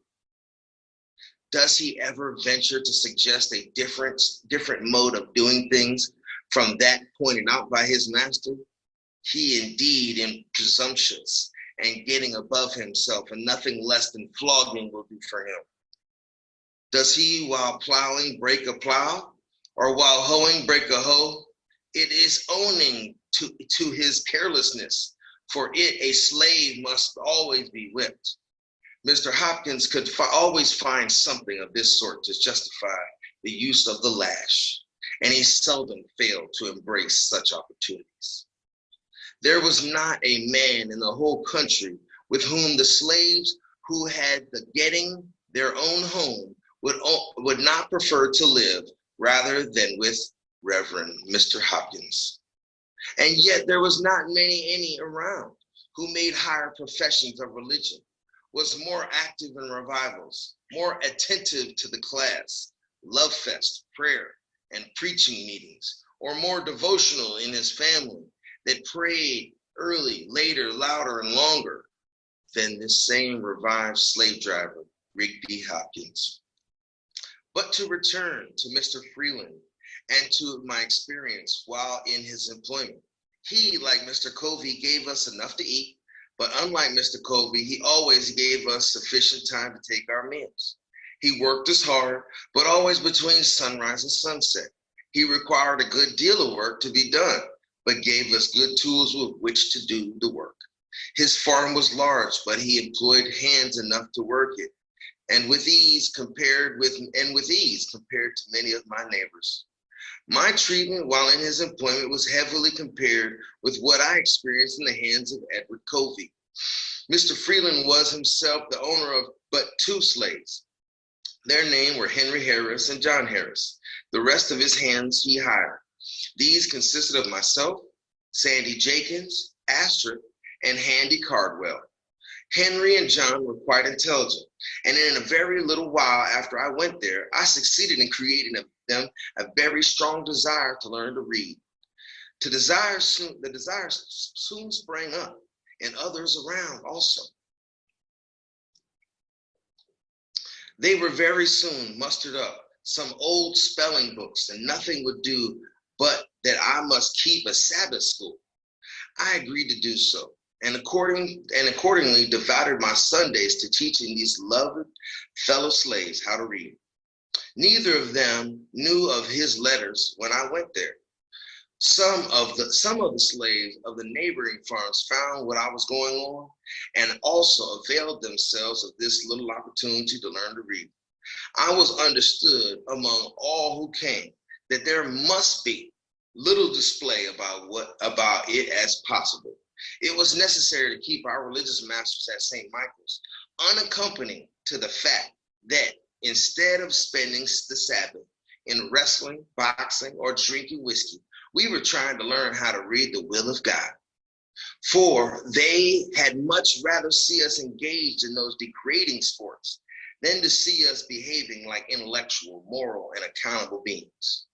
Does he ever venture to suggest a different mode of doing things from that pointed out by his master? He indeed is presumptuous and getting above himself, and nothing less than flogging will do for him. Does he, while plowing, break a plow, or while hoeing, break a hoe? It is owning to his carelessness. For it, a slave must always be whipped. Mr. Hopkins could always find something of this sort to justify the use of the lash, and he seldom failed to embrace such opportunities. There was not a man in the whole country with whom the slaves who had the getting their own home would not prefer to live rather than with Reverend Mr. Hopkins. And yet there was not any around who made higher professions of religion, was more active in revivals, more attentive to the class, love fest, prayer, and preaching meetings, or more devotional in his family that prayed early, later, louder, and longer than this same revived slave driver, Rigby Hopkins. But to return to Mr. Freeland and to my experience while in his employment, he, like Mr. Covey, gave us enough to eat, but unlike Mr. Covey, he always gave us sufficient time to take our meals. He worked us hard, but always between sunrise and sunset. He required a good deal of work to be done, but gave us good tools with which to do the work. His farm was large, but he employed hands enough to work it, and with ease compared to many of my neighbors. My treatment while in his employment was heavily compared with what I experienced in the hands of Edward Covey. Mr. Freeland was himself the owner of but 2 slaves. Their names were Henry Harris and John Harris. The rest of his hands he hired. These consisted of myself, Sandy Jenkins, Astrid, and Handy Cardwell. Henry and John were quite intelligent, and in a very little while after I went there, I succeeded in creating them a very strong desire to learn to read. The desire soon sprang up in others around also. They were very soon mustered up some old spelling books, and nothing would do but that I must keep a Sabbath school. I agreed to do so, and accordingly devoted my Sundays to teaching these loved fellow slaves how to read. Neither of them knew of his letters when I went there. Some of the slaves of the neighboring farms found what I was going on and also availed themselves of this little opportunity to learn to read. I was understood among all who came that there must be little display about it as possible. It was necessary to keep our religious masters at St. Michael's unaccompanied to the fact that instead of spending the Sabbath in wrestling, boxing, or drinking whiskey, we were trying to learn how to read the will of God. For they had much rather see us engaged in those degrading sports than to see us behaving like intellectual, moral, and accountable beings.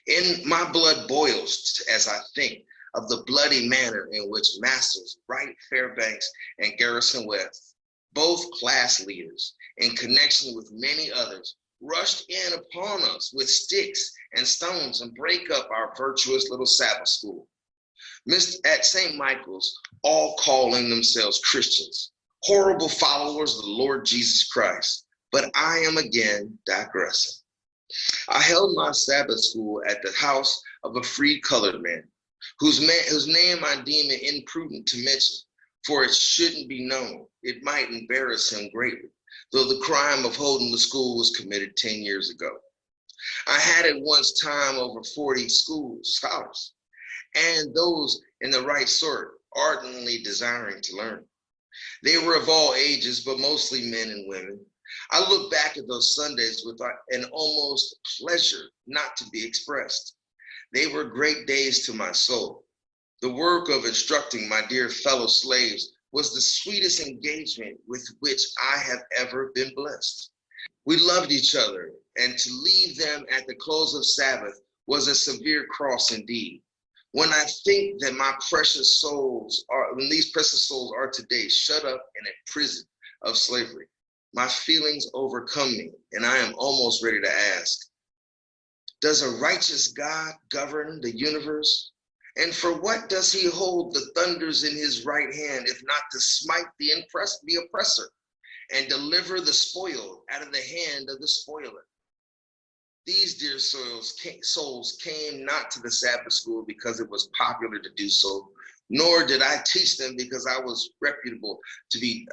In my blood boils as I think of the bloody manner in which Masters, Wright, Fairbanks, and Garrison West, both class leaders, in connection with many others, rushed in upon us with sticks and stones and break up our virtuous little Sabbath school. At St. Michael's, all calling themselves Christians, horrible followers of the Lord Jesus Christ. But I am again digressing. I held my Sabbath school at the house of a free colored man, whose name I deem it imprudent to mention, for it shouldn't be known. It might embarrass him greatly, though the crime of holding the school was committed 10 years ago. I had at once time over 40 scholars, and those in the right sort, ardently desiring to learn. They were of all ages, but mostly men and women. I look back at those Sundays with an almost pleasure not to be expressed. They were great days to my soul. The work of instructing my dear fellow slaves was the sweetest engagement with which I have ever been blessed. We loved each other, and to leave them at the close of Sabbath was a severe cross indeed. When I think that when these precious souls are today shut up in a prison of slavery, my feelings overcome me, and I am almost ready to ask, does a righteous God govern the universe? And for what does he hold the thunders in his right hand, if not to smite the oppressor and deliver the spoiled out of the hand of the spoiler? These dear souls came not to the Sabbath school because it was popular to do so, nor did I teach them because I was reputable to be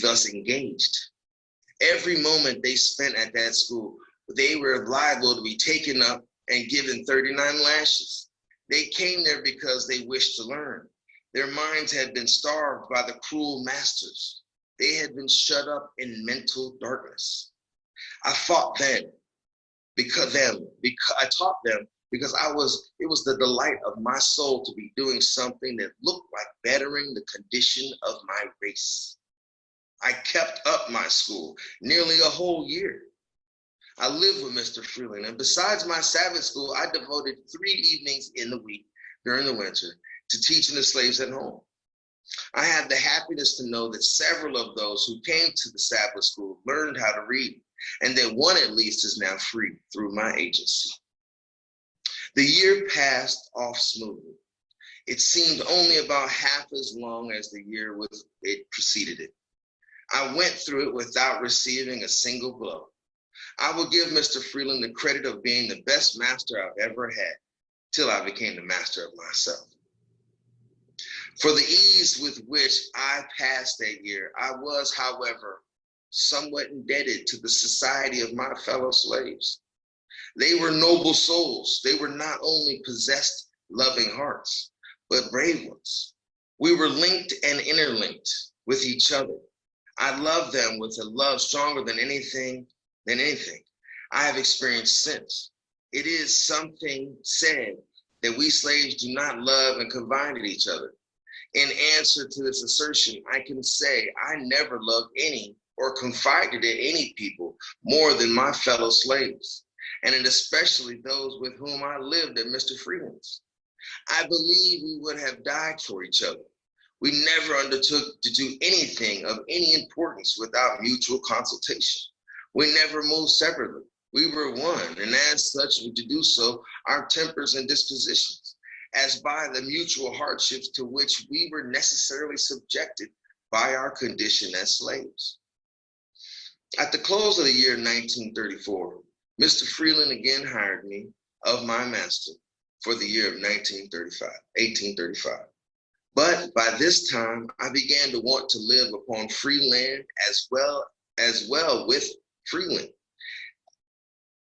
thus engaged. Every moment they spent at that school, they were liable to be taken up and given 39 lashes. They came there because they wished to learn. Their minds had been starved by the cruel masters. They had been shut up in mental darkness. I taught them because it was the delight of my soul to be doing something that looked like bettering the condition of my race. I kept up my school nearly a whole year. I lived with Mr. Freeland, and besides my Sabbath school, I devoted 3 evenings in the week during the winter to teaching the slaves at home. I had the happiness to know that several of those who came to the Sabbath school learned how to read, and that one at least is now free through my agency. The year passed off smoothly. It seemed only about half as long as the year it preceded it. I went through it without receiving a single blow. I will give Mr. Freeland the credit of being the best master I've ever had, till I became the master of myself. For the ease with which I passed that year, I was, however, somewhat indebted to the society of my fellow slaves. They were noble souls. They were not only possessed loving hearts, but brave ones. We were linked and interlinked with each other. I loved them with a love stronger than anything I have experienced since. It is something said that we slaves do not love and confide in each other. In answer to this assertion, I can say I never loved any or confided in any people more than my fellow slaves, and especially those with whom I lived at Mr. Freeland's. I believe we would have died for each other. We never undertook to do anything of any importance without mutual consultation. We never moved separately. We were one, and as such, to do so, our tempers and dispositions, as by the mutual hardships to which we were necessarily subjected by our condition as slaves. At the close of the year 1934, Mr. Freeland again hired me of my master for the year of 1835. But by this time, I began to want to live upon free land as well with Freeland.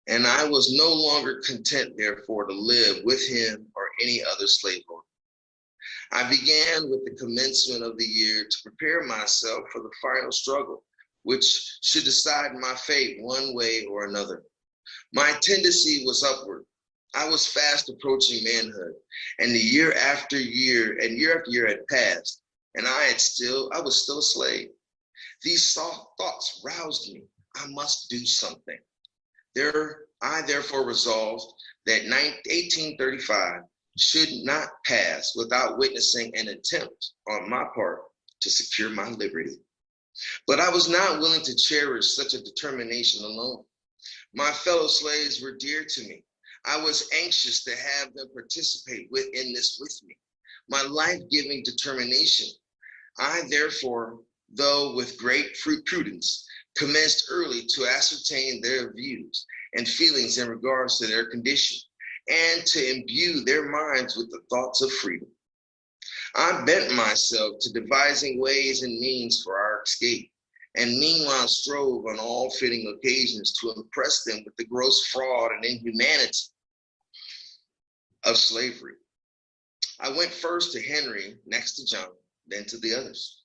And I was no longer content, therefore, to live with him or any other slaveholder. I began with the commencement of the year to prepare myself for the final struggle, which should decide my fate one way or another. My tendency was upward. I was fast approaching manhood, and year after year had passed, and I was still a slave. These soft thoughts roused me. I must do something. I therefore resolved that 1835 should not pass without witnessing an attempt on my part to secure my liberty. But I was not willing to cherish such a determination alone. My fellow slaves were dear to me. I was anxious to have them participate in this with me. My life-giving determination. I therefore, though with great prudence, commenced early to ascertain their views and feelings in regards to their condition, and to imbue their minds with the thoughts of freedom. I bent myself to devising ways and means for our escape, and meanwhile strove on all fitting occasions to impress them with the gross fraud and inhumanity of slavery. I went first to Henry, next to John, then to the others.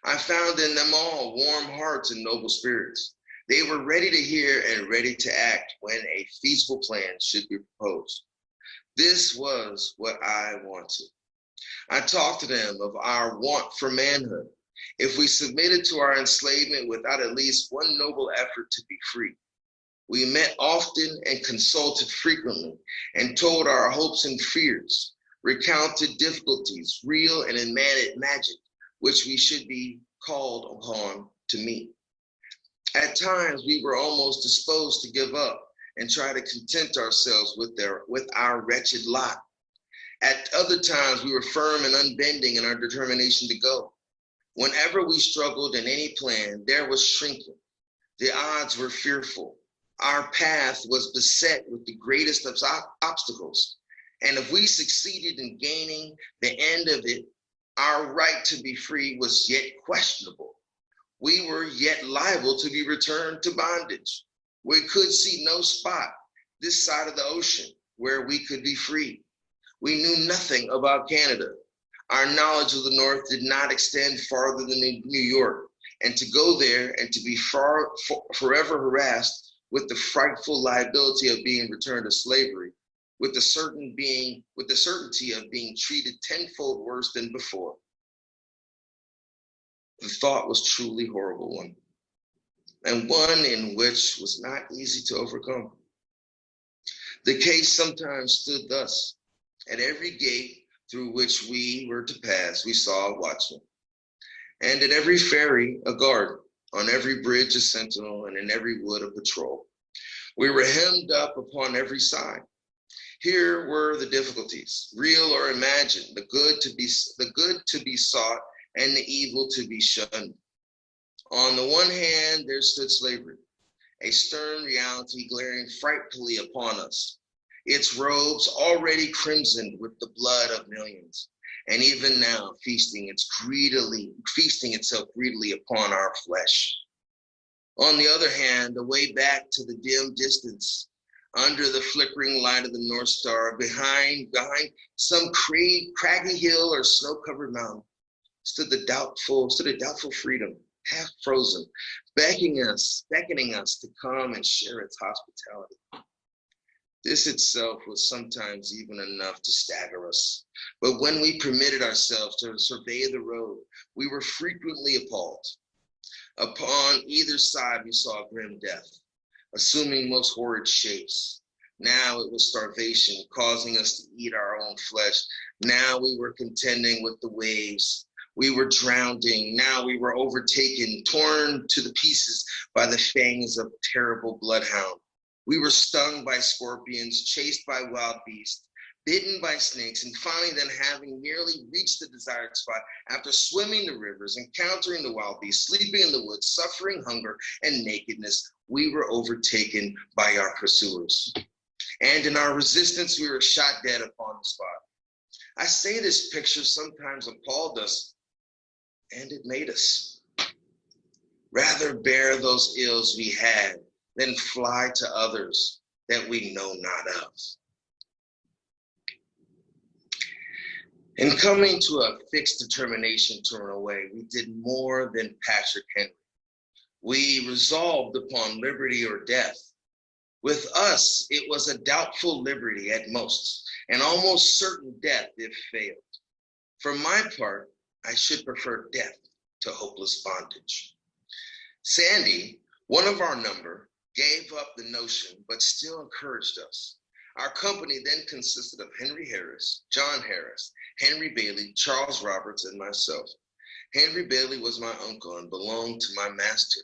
I found in them all warm hearts and noble spirits. They were ready to hear and ready to act when a feasible plan should be proposed. This was what I wanted. I talked to them of our want for manhood. If we submitted to our enslavement without at least one noble effort to be free. We met often and consulted frequently and told our hopes and fears, recounted difficulties, real and imagined, which we should be called upon to meet. At times, we were almost disposed to give up and try to content ourselves with our wretched lot. At other times, we were firm and unbending in our determination to go. Whenever we struggled in any plan, there was shrinking. The odds were fearful. Our path was beset with the greatest of obstacles. And if we succeeded in gaining the end of it, our right to be free was yet questionable. We were yet liable to be returned to bondage. We could see no spot this side of the ocean where we could be free. We knew nothing about Canada. Our knowledge of the North did not extend farther than New York, and to go there and to be forever harassed with the frightful liability of being returned to slavery, with the certainty of being treated tenfold worse than before. The thought was truly a horrible one, and one in which was not easy to overcome. The case sometimes stood thus. At every gate through which we were to pass, we saw a watchman, and at every ferry a guard, on every bridge a sentinel, and in every wood a patrol. We were hemmed up upon every side. Here were the difficulties, real or imagined, the good to be sought and the evil to be shunned. On the one hand, there stood slavery, a stern reality glaring frightfully upon us, its robes already crimsoned with the blood of millions, and even now feasting itself greedily upon our flesh. On the other hand, the way back to the dim distance, under the flickering light of the North Star, behind some craggy hill or snow-covered mountain, stood a doubtful freedom, half frozen, beckoning us to come and share its hospitality. This itself was sometimes even enough to stagger us. But when we permitted ourselves to survey the road, we were frequently appalled. Upon either side, we saw grim death, assuming most horrid shapes. Now it was starvation, causing us to eat our own flesh. Now we were contending with the waves. We were drowning. Now we were overtaken, torn to the pieces by the fangs of a terrible bloodhound. We were stung by scorpions, chased by wild beasts, bitten by snakes, and finally then having nearly reached the desired spot, after swimming the rivers, encountering the wild beasts, sleeping in the woods, suffering hunger and nakedness, we were overtaken by our pursuers. And in our resistance, we were shot dead upon the spot. I say this picture sometimes appalled us, and it made us rather bear those ills we had than fly to others that we know not of. In coming to a fixed determination to run away, we did more than Patrick Henry. We resolved upon liberty or death. With us, it was a doubtful liberty at most, and almost certain death if failed. For my part, I should prefer death to hopeless bondage. Sandy, one of our number, gave up the notion, but still encouraged us. Our company then consisted of Henry Harris, John Harris, Henry Bailey, Charles Roberts, and myself. Henry Bailey was my uncle and belonged to my master.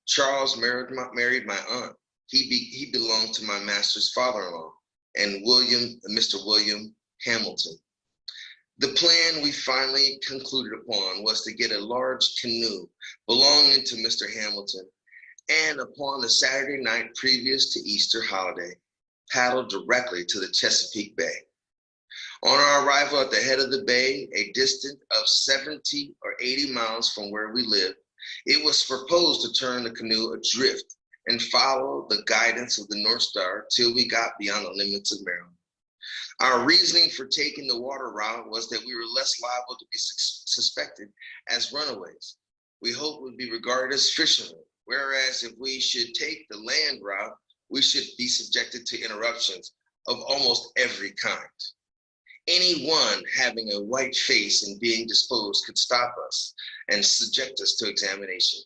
Charles married my aunt. He belonged to my master's father-in-law, and Mr. William Hamilton. The plan we finally concluded upon was to get a large canoe belonging to Mr. Hamilton, and upon the Saturday night previous to Easter holiday, paddle directly to the Chesapeake Bay. On our arrival at the head of the bay, a distance of 70 or 80 miles from where we lived, it was proposed to turn the canoe adrift and follow the guidance of the North Star till we got beyond the limits of Maryland. Our reasoning for taking the water route was that we were less liable to be suspected as runaways. We hoped would be regarded as fishermen, whereas if we should take the land route, we should be subjected to interruptions of almost every kind. Anyone having a white face and being disposed could stop us and subject us to examination.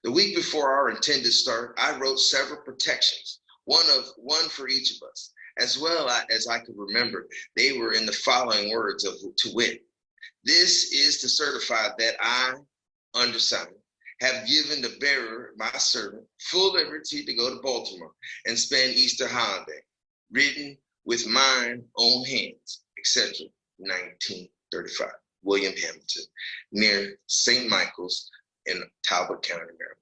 The week before our intended start, I wrote several protections, one for each of us, as well as I could remember. They were in the following words to wit: "This is to certify that I, undersigned, have given the bearer, my servant, full liberty to go to Baltimore and spend Easter holiday, written with mine own hands, etc. 1935. William Hamilton, near St. Michael's in Talbot County, Maryland."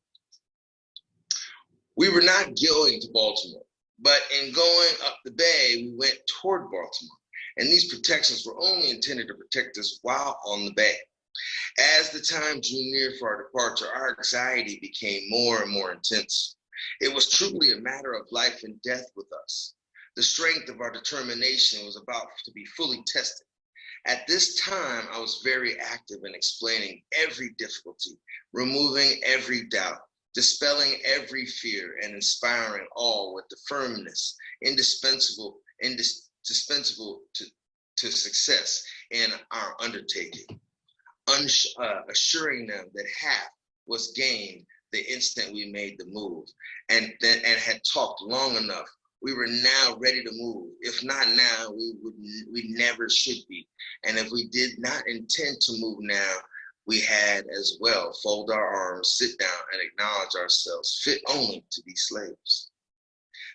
We were not going to Baltimore, but in going up the bay, we went toward Baltimore, and these protections were only intended to protect us while on the bay. As the time drew near for our departure, our anxiety became more and more intense. It was truly a matter of life and death with us. The strength of our determination was about to be fully tested. At this time, I was very active in explaining every difficulty, removing every doubt, dispelling every fear, and inspiring all with the firmness indispensable to success in our undertaking, assuring them that half was gained the instant we made the move, and had talked long enough. We were now ready to move. If not now, we never should be. And if we did not intend to move now, we had as well fold our arms, sit down, and acknowledge ourselves fit only to be slaves.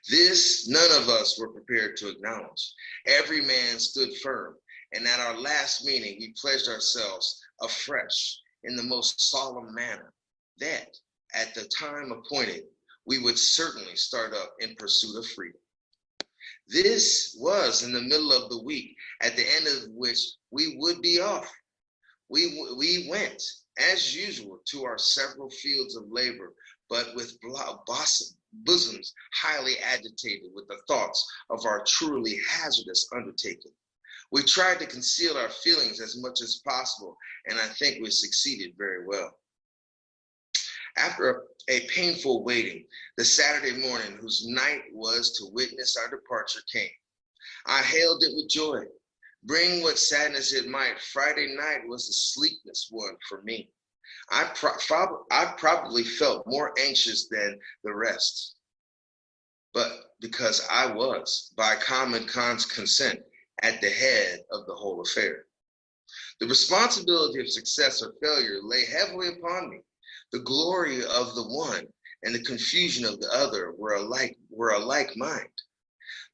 This none of us were prepared to acknowledge. Every man stood firm, and at our last meeting, we pledged ourselves afresh in the most solemn manner that at the time appointed, we would certainly start up in pursuit of freedom. This was in the middle of the week, at the end of which we would be off. We went, as usual, to our several fields of labor, but with bosoms highly agitated with the thoughts of our truly hazardous undertaking. We tried to conceal our feelings as much as possible, and I think we succeeded very well. After a painful waiting, the Saturday morning, whose night was to witness our departure, came. I hailed it with joy. Bring what sadness it might, Friday night was a sleepless one for me. I probably felt more anxious than the rest, but because I was, by common consent, at the head of the whole affair. The responsibility of success or failure lay heavily upon me. The glory of the one and the confusion of the other were alike mind.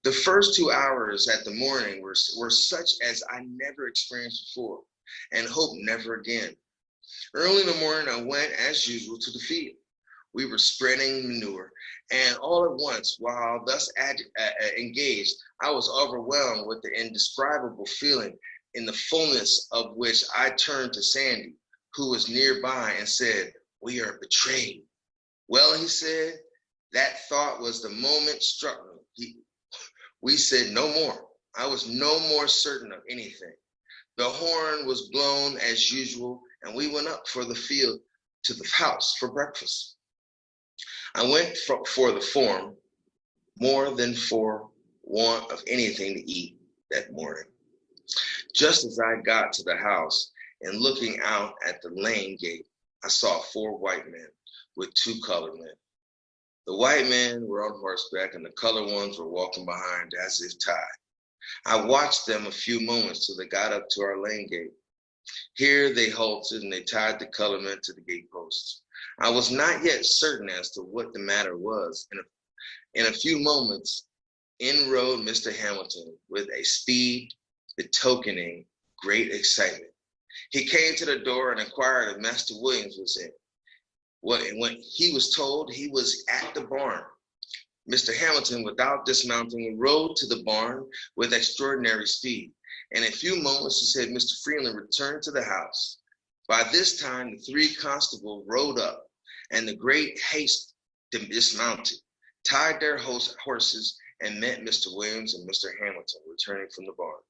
The first 2 hours at the morning were such as I never experienced before, and hope never again. Early in the morning, I went, as usual, to the field. We were spreading manure, and all at once, while thus engaged, I was overwhelmed with the indescribable feeling, in the fullness of which I turned to Sandy, who was nearby, and said, "We are betrayed." "Well," he said, that thought was the moment struck me. We said no more. I was no more certain of anything. The horn was blown as usual, and we went up for the field to the house for breakfast. I went for the form more than for want of anything to eat that morning. Just as I got to the house and looking out at the lane gate, I saw 4 white men with 2 colored men. The white men were on horseback and the colored ones were walking behind as if tied. I watched them a few moments till they got up to our lane gate. Here they halted and they tied the colored men to the gate posts. I was not yet certain as to what the matter was. In a few moments, in rode Mr. Hamilton with a speed betokening great excitement. He came to the door and inquired if Master Williams was in. When he was told he was at the barn, Mr. Hamilton, without dismounting, rode to the barn with extraordinary speed. In a few moments, he said, Mr. Freeland returned to the house. By this time, the 3 constables rode up, and the great haste dismounted, tied their horses, and met Mr. Williams and Mr. Hamilton returning from the barn.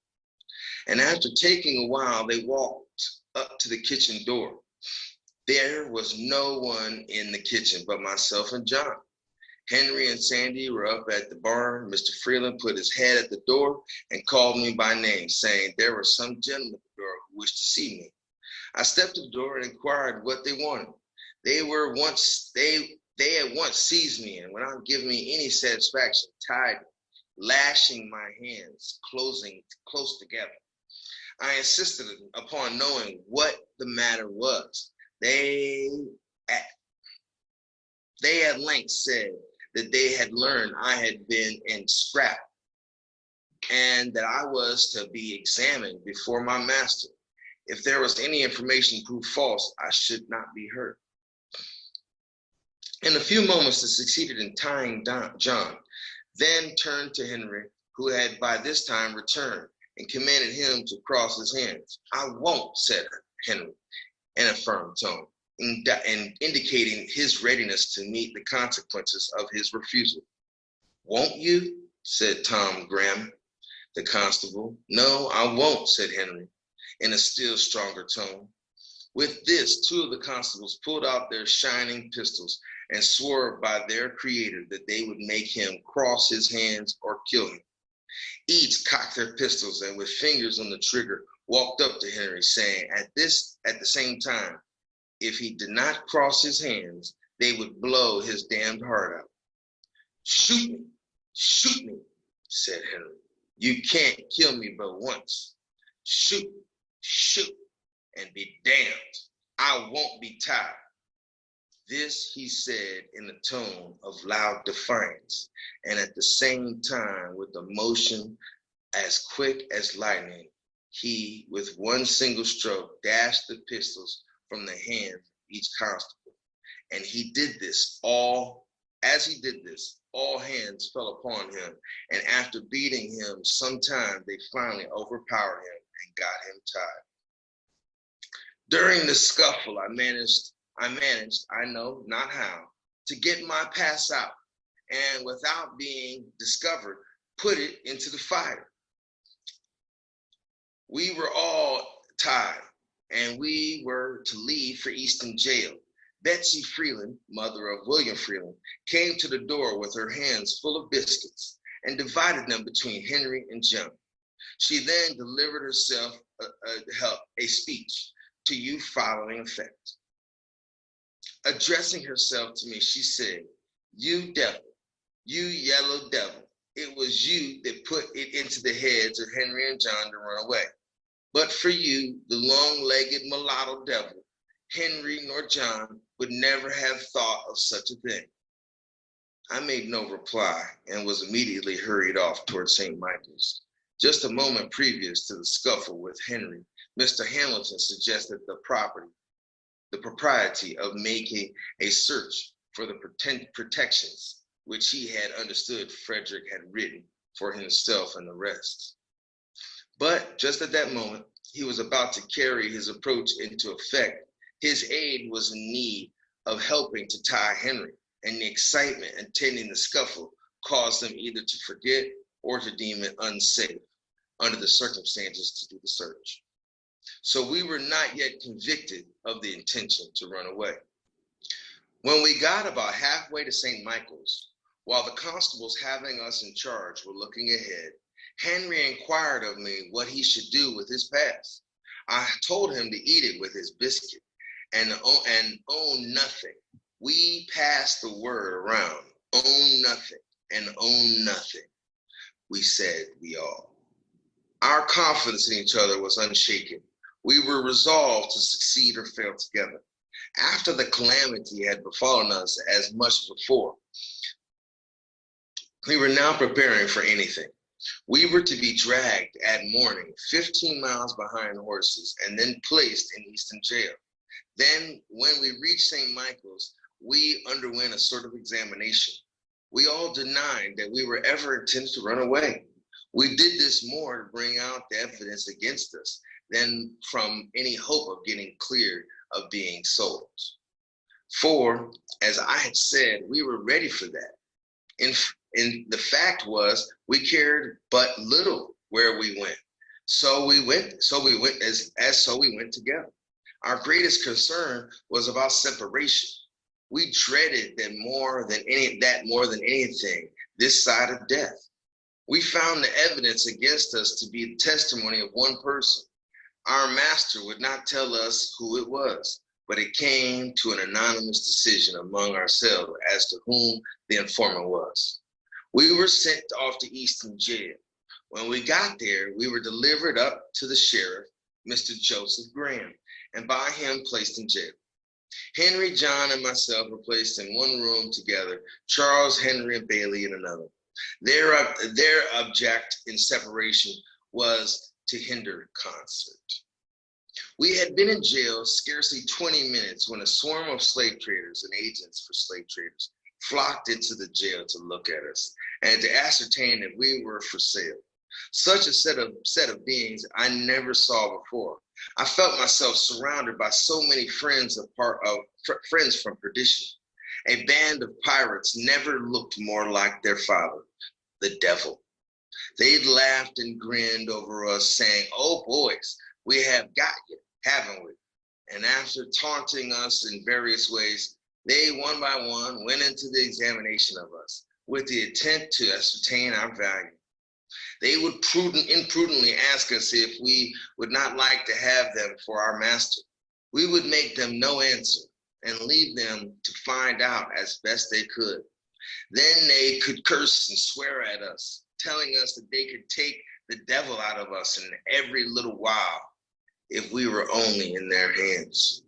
And after taking a while, they walked up to the kitchen door. There was no one in the kitchen but myself and John. Henry and Sandy were up at the barn. Mr. Freeland put his head at the door and called me by name, saying there were some gentlemen at the door who wished to see me. I stepped to the door and inquired what they wanted. They had once seized me, and without giving me any satisfaction, tied me, lashing my hands close together. I insisted upon knowing what the matter was. They at length said that they had learned I had been in scrap and that I was to be examined before my master. If there was any information proved false, I should not be hurt. In a few moments, they succeeded in tying John, then turned to Henry, who had by this time returned, and commanded him to cross his hands. I won't, said Henry in a firm tone, and indicating his readiness to meet the consequences of his refusal. Won't you? Said Tom Graham, the constable. No, I won't, said Henry in a still stronger tone. With this, 2 of the constables pulled out their shining pistols and swore by their creator that they would make him cross his hands or kill him. Each cocked their pistols and with fingers on the trigger walked up to Henry, saying at the same time, if he did not cross his hands, they would blow his damned heart out. Shoot me, said Henry. You can't kill me but once. Shoot, and be damned. I won't be tied. This he said in a tone of loud defiance, and at the same time with a motion as quick as lightning, he, with one single stroke, dashed the pistols from the hands of each constable. And he did this, all hands fell upon him, and after beating him some time, they finally overpowered him and got him tied. During the scuffle, I managed, I know not how, to get my pass out, and without being discovered, put it into the fire. We were all tied, and we were to leave for Easton Jail. Betsy Freeland, mother of William Freeland, came to the door with her hands full of biscuits and divided them between Henry and John. She then delivered herself a speech to you following effect. Addressing herself to me, she said, "You devil, you yellow devil, it was you that put it into the heads of Henry and John to run away. But for you, the long-legged mulatto devil, Henry nor John would never have thought of such a thing." I made no reply and was immediately hurried off toward St. Michael's. Just a moment previous to the scuffle with Henry, Mr. Hamilton suggested the propriety of making a search for the protections which he had understood Frederick had written for himself and the rest. But just at that moment, he was about to carry his approach into effect. His aide was in need of helping to tie Henry, and the excitement attending the scuffle caused them either to forget or to deem it unsafe under the circumstances to do the search. So we were not yet convicted of the intention to run away. When we got about halfway to St. Michael's, While the constables having us in charge were looking ahead, Henry inquired of me what he should do with his pass. I told him to eat it with his biscuit and own nothing. We passed the word around, own nothing and own nothing, we said, we all. Our confidence in each other was unshaken. We were resolved to succeed or fail together. After the calamity had befallen us as much before, we were now preparing for anything. We were to be dragged at morning 15 miles behind horses and then placed in Easton jail. Then when we reached St. Michael's, we underwent a sort of examination. We all denied that we were ever intended to run away. We did this more to bring out the evidence against us than from any hope of getting cleared of being sold. For, as I had said, we were ready for that. And the fact was, we cared but little where we went. So we went together. Our greatest concern was about separation. We dreaded that more than anything this side of death. We found the evidence against us to be the testimony of one person. Our master would not tell us who it was, but it came to an anonymous decision among ourselves as to whom the informant was. We were sent off to Easton jail. When we got there, we were delivered up to the sheriff, Mr. Joseph Graham, and by him placed in jail. Henry, John, and myself were placed in one room together, Charles, Henry, and Bailey in another. Their object in separation was to hinder concert. We had been in jail scarcely 20 minutes when a swarm of slave traders and agents for slave traders flocked into the jail to look at us and to ascertain that we were for sale. Such a set of beings I never saw before. I felt myself surrounded by so many friends from perdition. A band of pirates never looked more like their father, the devil. They'd laughed and grinned over us, saying, "Oh, boys, we have got you, haven't we?" And after taunting us in various ways, they one by one went into the examination of us with the intent to ascertain our value. They would imprudently ask us if we would not like to have them for our master. We would make them no answer and leave them to find out as best they could. Then they could curse and swear at us, telling us that they could take the devil out of us in every little while if we were only in their hands.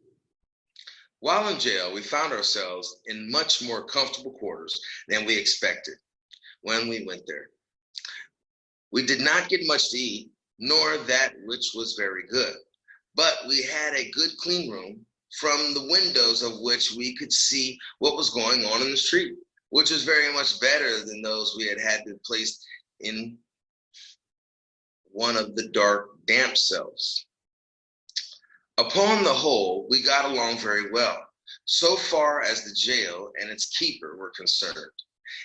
While in jail, we found ourselves in much more comfortable quarters than we expected when we went there. We did not get much to eat, nor that which was very good, but we had a good clean room, from the windows of which we could see what was going on in the street, which was very much better than those we had been placed in one of the dark, damp cells. Upon the whole, we got along very well, so far as the jail and its keeper were concerned.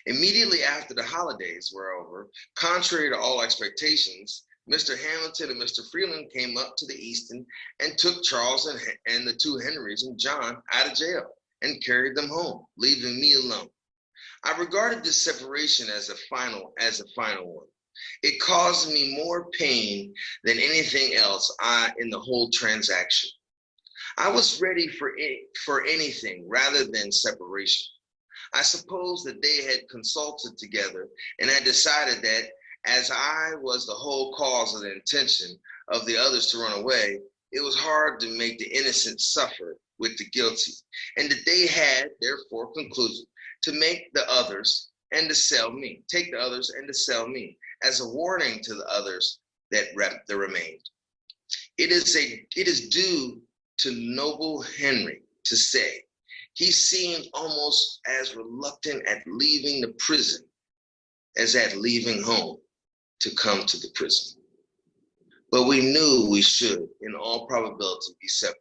Immediately after the holidays were over, contrary to all expectations, Mr. Hamilton and Mr. Freeland came up to the Easton and took Charles and the two Henrys and John out of jail and carried them home, leaving me alone. I regarded this separation as a final one. It caused me more pain than anything else in the whole transaction. I was ready for anything rather than separation. I suppose that they had consulted together and had decided that as I was the whole cause of the intention of the others to run away, it was hard to make the innocent suffer with the guilty, and that they had therefore concluded to take the others and to sell me as a warning to the others that remained. It is due to noble Henry to say, he seemed almost as reluctant at leaving the prison as at leaving home to come to the prison. But we knew we should, in all probability, be separated.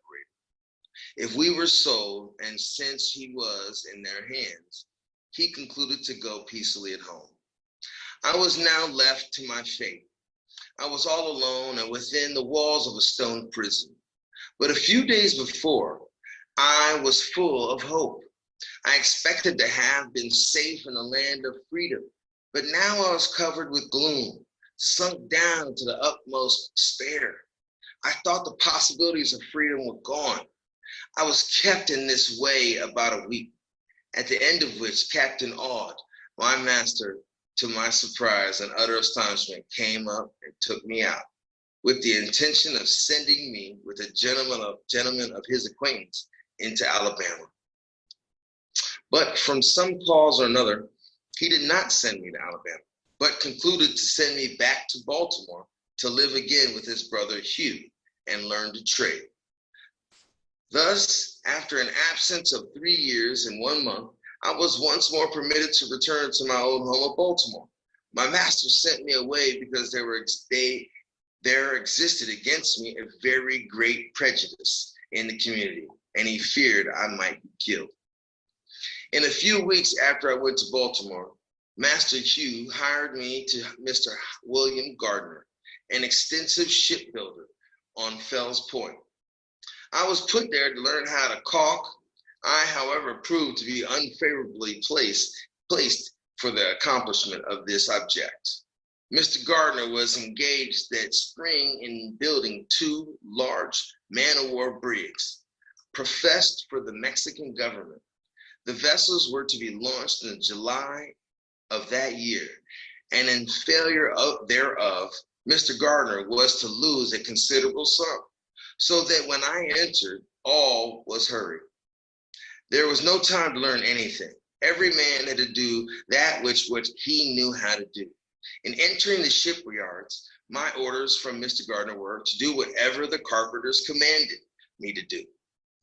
If we were sold, and since he was in their hands, he concluded to go peacefully at home. I was now left to my fate. I was all alone and within the walls of a stone prison. But a few days before, I was full of hope. I expected to have been safe in the land of freedom, but now I was covered with gloom, sunk down to the utmost despair. I thought the possibilities of freedom were gone. I was kept in this way about a week, at the end of which Captain Aud, my master, to my surprise and utter astonishment, came up and took me out, with the intention of sending me with a gentleman of his acquaintance into Alabama. But from some cause or another, he did not send me to Alabama, but concluded to send me back to Baltimore to live again with his brother Hugh and learn to trade. Thus, after an absence of 3 years and 1 month, I was once more permitted to return to my old home of Baltimore. My master sent me away because there existed against me a very great prejudice in the community, and he feared I might be killed. In a few weeks after I went to Baltimore, Master Hugh hired me to Mr. William Gardner, an extensive shipbuilder on Fells Point. I was put there to learn how to caulk. I, however, proved to be unfavorably placed for the accomplishment of this object. Mr. Gardner was engaged that spring in building 2 large man-of-war brigs, professed for the Mexican government. The vessels were to be launched in July of that year, and in failure thereof, Mr. Gardner was to lose a considerable sum, so that when I entered, all was hurry. There was no time to learn anything. Every man had to do that which he knew how to do. In entering the shipyards, my orders from Mr. Gardner were to do whatever the carpenters commanded me to do.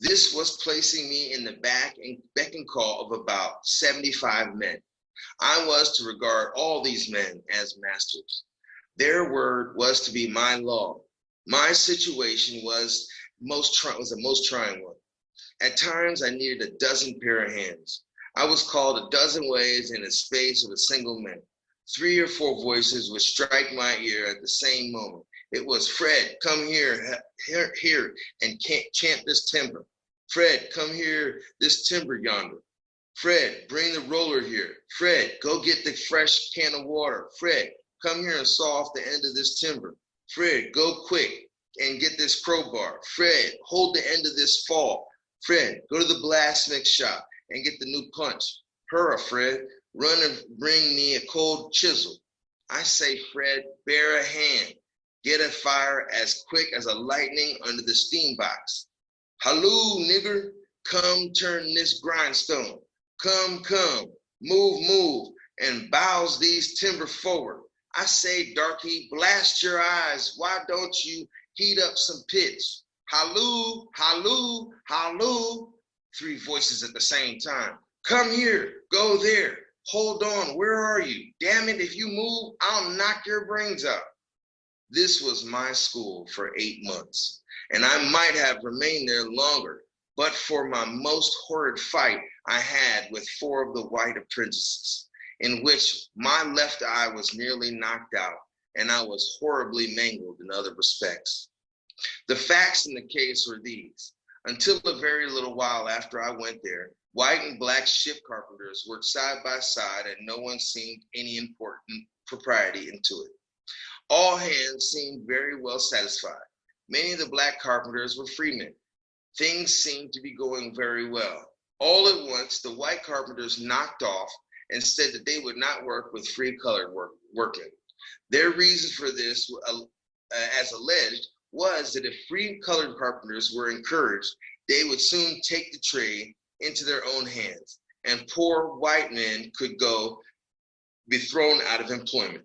This was placing me in the beck and call of about 75 men. I was to regard all these men as masters. Their word was to be my law. My situation was a most trying one. At times, I needed a dozen pair of hands. I was called a dozen ways in the space of a single minute. 3 or 4 voices would strike my ear at the same moment. It was, Fred, come here and champ this timber. Fred, come here, this timber yonder. Fred, bring the roller here. Fred, go get the fresh can of water. Fred, come here and saw off the end of this timber. Fred, go quick and get this crowbar. Fred, hold the end of this fall. Fred, go to the blacksmith shop and get the new punch. Hurrah, Fred, run and bring me a cold chisel. I say, Fred, bear a hand. Get a fire as quick as a lightning under the steam box. Halloo, nigger, come turn this grindstone. Come, move, and bows these timber forward. I say, darky, blast your eyes. Why don't you heat up some pitch? Halloo, halloo, halloo. 3 voices at the same time. Come here, go there. Hold on, where are you? Damn it, if you move, I'll knock your brains out. This was my school for 8 months, and I might have remained there longer, but for my most horrid fight I had with 4 of the white apprentices, in which my left eye was nearly knocked out, and I was horribly mangled in other respects. The facts in the case were these. Until a very little while after I went there, white and black ship carpenters worked side by side, and no one seemed any important propriety into it. All hands seemed very well satisfied. Many of the black carpenters were freemen. Things seemed to be going very well. All at once, the white carpenters knocked off and said that they would not work with free colored workmen. Their reason for this, as alleged, was that if free colored carpenters were encouraged, they would soon take the trade into their own hands, and poor white men could be thrown out of employment.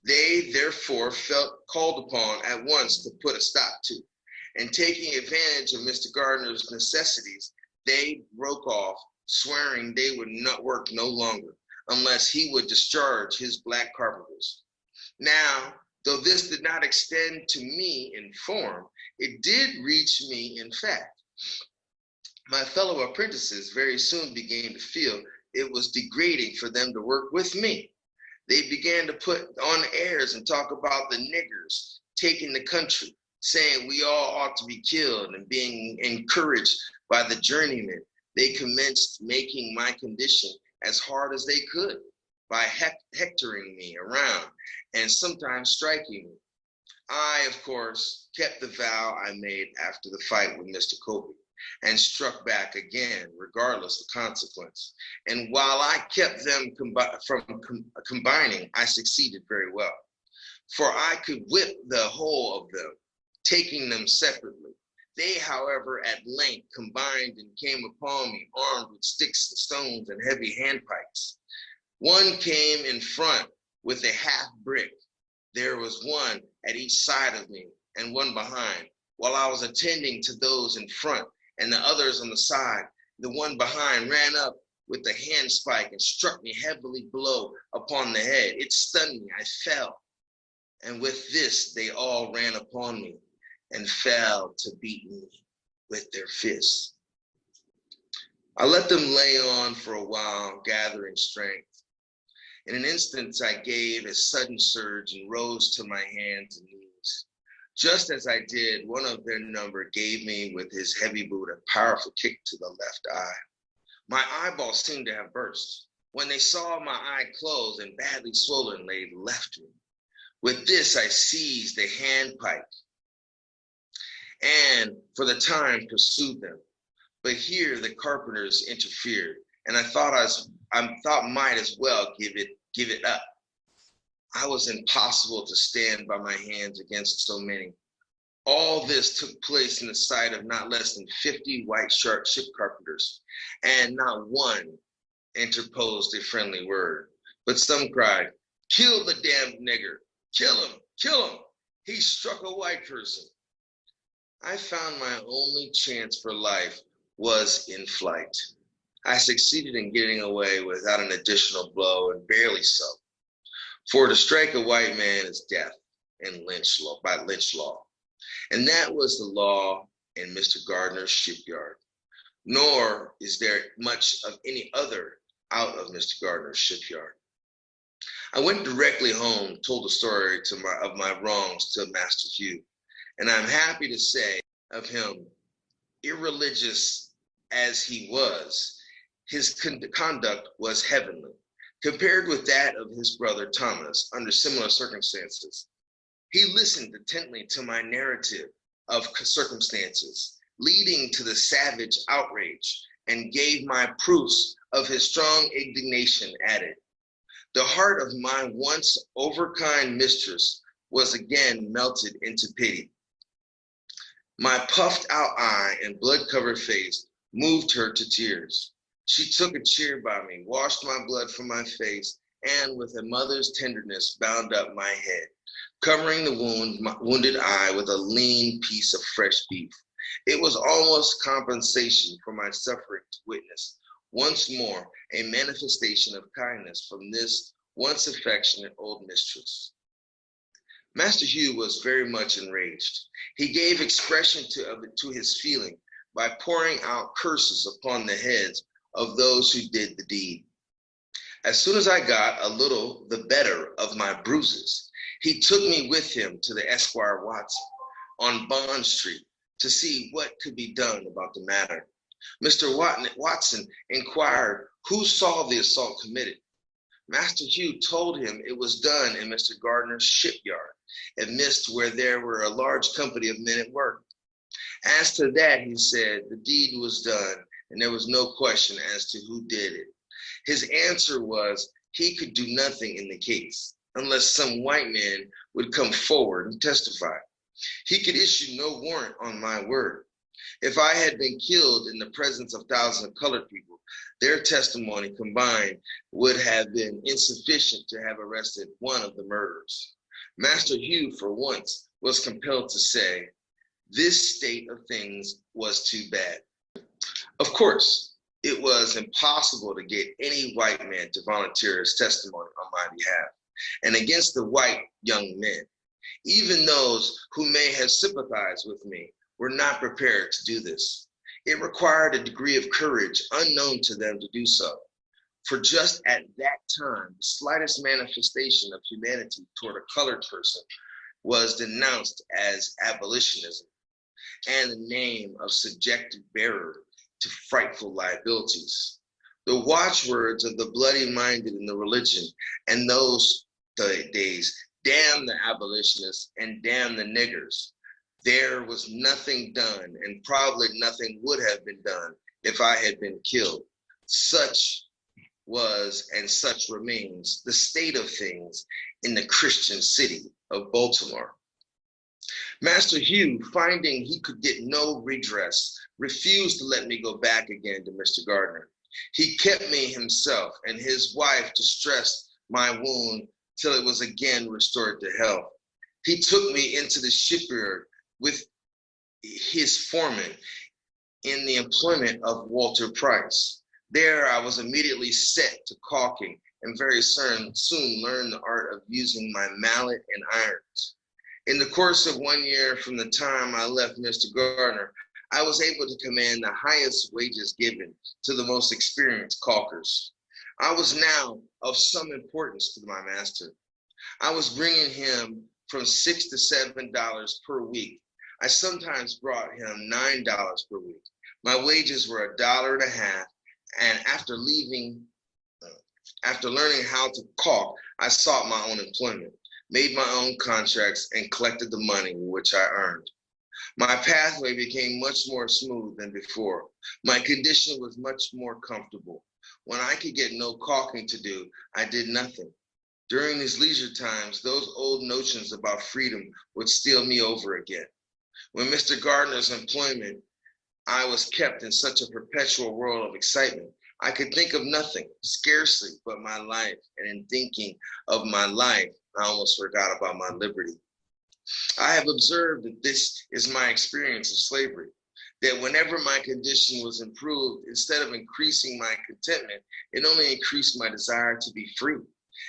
They therefore felt called upon at once to put a stop to, and taking advantage of Mr. Gardner's necessities, they broke off, swearing they would not work no longer unless he would discharge his black carpenters. Now, though this did not extend to me in form, it did reach me in fact. My fellow apprentices very soon began to feel it was degrading for them to work with me. They began to put on airs and talk about the niggers taking the country, saying we all ought to be killed, and being encouraged by the journeymen They commenced making my condition as hard as they could by hectoring me around and sometimes striking me. I, of course, kept the vow I made after the fight with Mr. Covey and struck back again, regardless of consequence. And while I kept them from combining, I succeeded very well. For I could whip the whole of them, taking them separately. They, however, at length combined and came upon me, armed with sticks and stones and heavy handpikes. One came in front with a half brick. There was one at each side of me and one behind. While I was attending to those in front and the others on the side, the one behind ran up with the handspike and struck me heavily blow upon the head. It stunned me. I fell. And with this, they all ran upon me and fell to beat me with their fists. I let them lay on for a while, gathering strength. In an instant, I gave a sudden surge and rose to my hands and knees. Just as I did, one of their number gave me with his heavy boot a powerful kick to the left eye. My eyeball seemed to have burst. When they saw my eye closed and badly swollen, they left me. With this, I seized a handpike and for the time pursued them. But here the carpenters interfered, and I thought might as well give it up. I was impossible to stand by my hands against so many. All this took place in the sight of not less than 50 white ship carpenters, and not one interposed a friendly word. But some cried, "Kill the damned nigger, kill him, kill him. He struck a white person." I found my only chance for life was in flight. I succeeded in getting away without an additional blow, and barely so. For to strike a white man is death in by lynch law. And that was the law in Mr. Gardner's shipyard. Nor is there much of any other out of Mr. Gardner's shipyard. I went directly home, told the story of my wrongs to Master Hugh, and I'm happy to say of him, irreligious as he was, his conduct was heavenly, compared with that of his brother Thomas under similar circumstances. He listened intently to my narrative of circumstances leading to the savage outrage and gave my proofs of his strong indignation at it. The heart of my once overkind mistress was again melted into pity. My puffed out eye and blood-covered face moved her to tears. She took a chair by me, washed my blood from my face, and with a mother's tenderness bound up my head, covering the wounded eye with a lean piece of fresh beef. It was almost compensation for my suffering to witness once more a manifestation of kindness from this once affectionate old mistress. Master Hugh was very much enraged. He gave expression to his feeling by pouring out curses upon the heads of those who did the deed. As soon as I got a little the better of my bruises, he took me with him to the Esquire Watson on Bond Street to see what could be done about the matter. Mr. Watson inquired who saw the assault committed. Master Hugh told him it was done in Mr. Gardner's shipyard, amidst where there were a large company of men at work. As to that, he said, the deed was done, and there was no question as to who did it. His answer was he could do nothing in the case unless some white man would come forward and testify. He could issue no warrant on my word. If I had been killed in the presence of thousands of colored people, their testimony combined would have been insufficient to have arrested one of the murderers. Master Hugh, for once, was compelled to say, this state of things was too bad. Of course, it was impossible to get any white man to volunteer his testimony on my behalf and against the white young men. Even those who may have sympathized with me were not prepared to do this. It required a degree of courage unknown to them to do so. For just at that time, the slightest manifestation of humanity toward a colored person was denounced as abolitionism, and the name of subjective bearer to frightful liabilities. The watchwords of the bloody-minded in the religion and those days, damn the abolitionists and damn the niggers. There was nothing done, and probably nothing would have been done if I had been killed. Such was and such remains the state of things in the Christian city of Baltimore. Master Hugh, finding he could get no redress, refused to let me go back again to Mr. Gardner. He kept me himself, and his wife distressed my wound till it was again restored to health. He took me into the shipyard with his foreman in the employment of Walter Price. There I was immediately set to caulking and very soon learned the art of using my mallet and irons. In the course of 1 year from the time I left Mr. Gardner, I was able to command the highest wages given to the most experienced caulkers. I was now of some importance to my master. I was bringing him from $6 to $7 per week. I sometimes brought him $9 per week. My wages were $1.50, and after learning how to caulk, I sought my own employment, made my own contracts, and collected the money which I earned. My pathway became much more smooth than before. My condition was much more comfortable. When I could get no caulking to do, I did nothing. During these leisure times, those old notions about freedom would steal me over again. When Mr. Gardner's employment, I was kept in such a perpetual whirl of excitement. I could think of nothing, scarcely, but my life. And in thinking of my life, I almost forgot about my liberty. I have observed that this is my experience of slavery, that whenever my condition was improved, instead of increasing my contentment, it only increased my desire to be free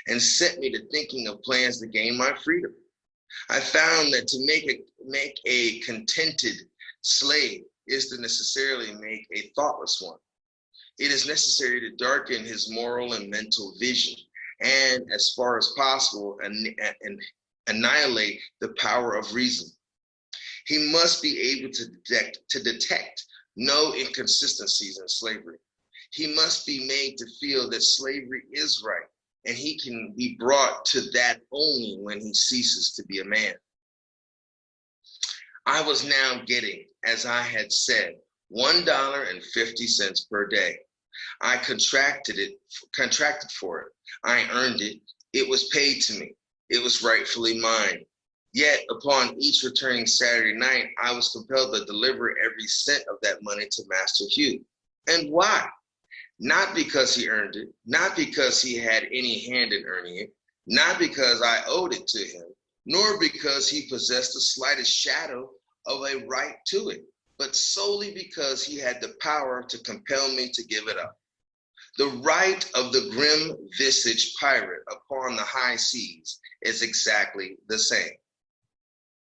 and set me to thinking of plans to gain my freedom. I found that to make a contented slave is to necessarily make a thoughtless one. It is necessary to darken his moral and mental vision, and as far as possible, annihilate the power of reason. He must be able to detect no inconsistencies in slavery. He must be made to feel that slavery is right, and he can be brought to that only when he ceases to be a man. I was now getting, as I had said, $1.50 per day. I contracted for it. I earned it. It was paid to me. It was rightfully mine. Yet upon each returning Saturday night, I was compelled to deliver every cent of that money to Master Hugh. And why? Not because he earned it, not because he had any hand in earning it, not because I owed it to him, nor because he possessed the slightest shadow of a right to it, but solely because he had the power to compel me to give it up. The right of the grim-visaged pirate upon the high seas is exactly the same.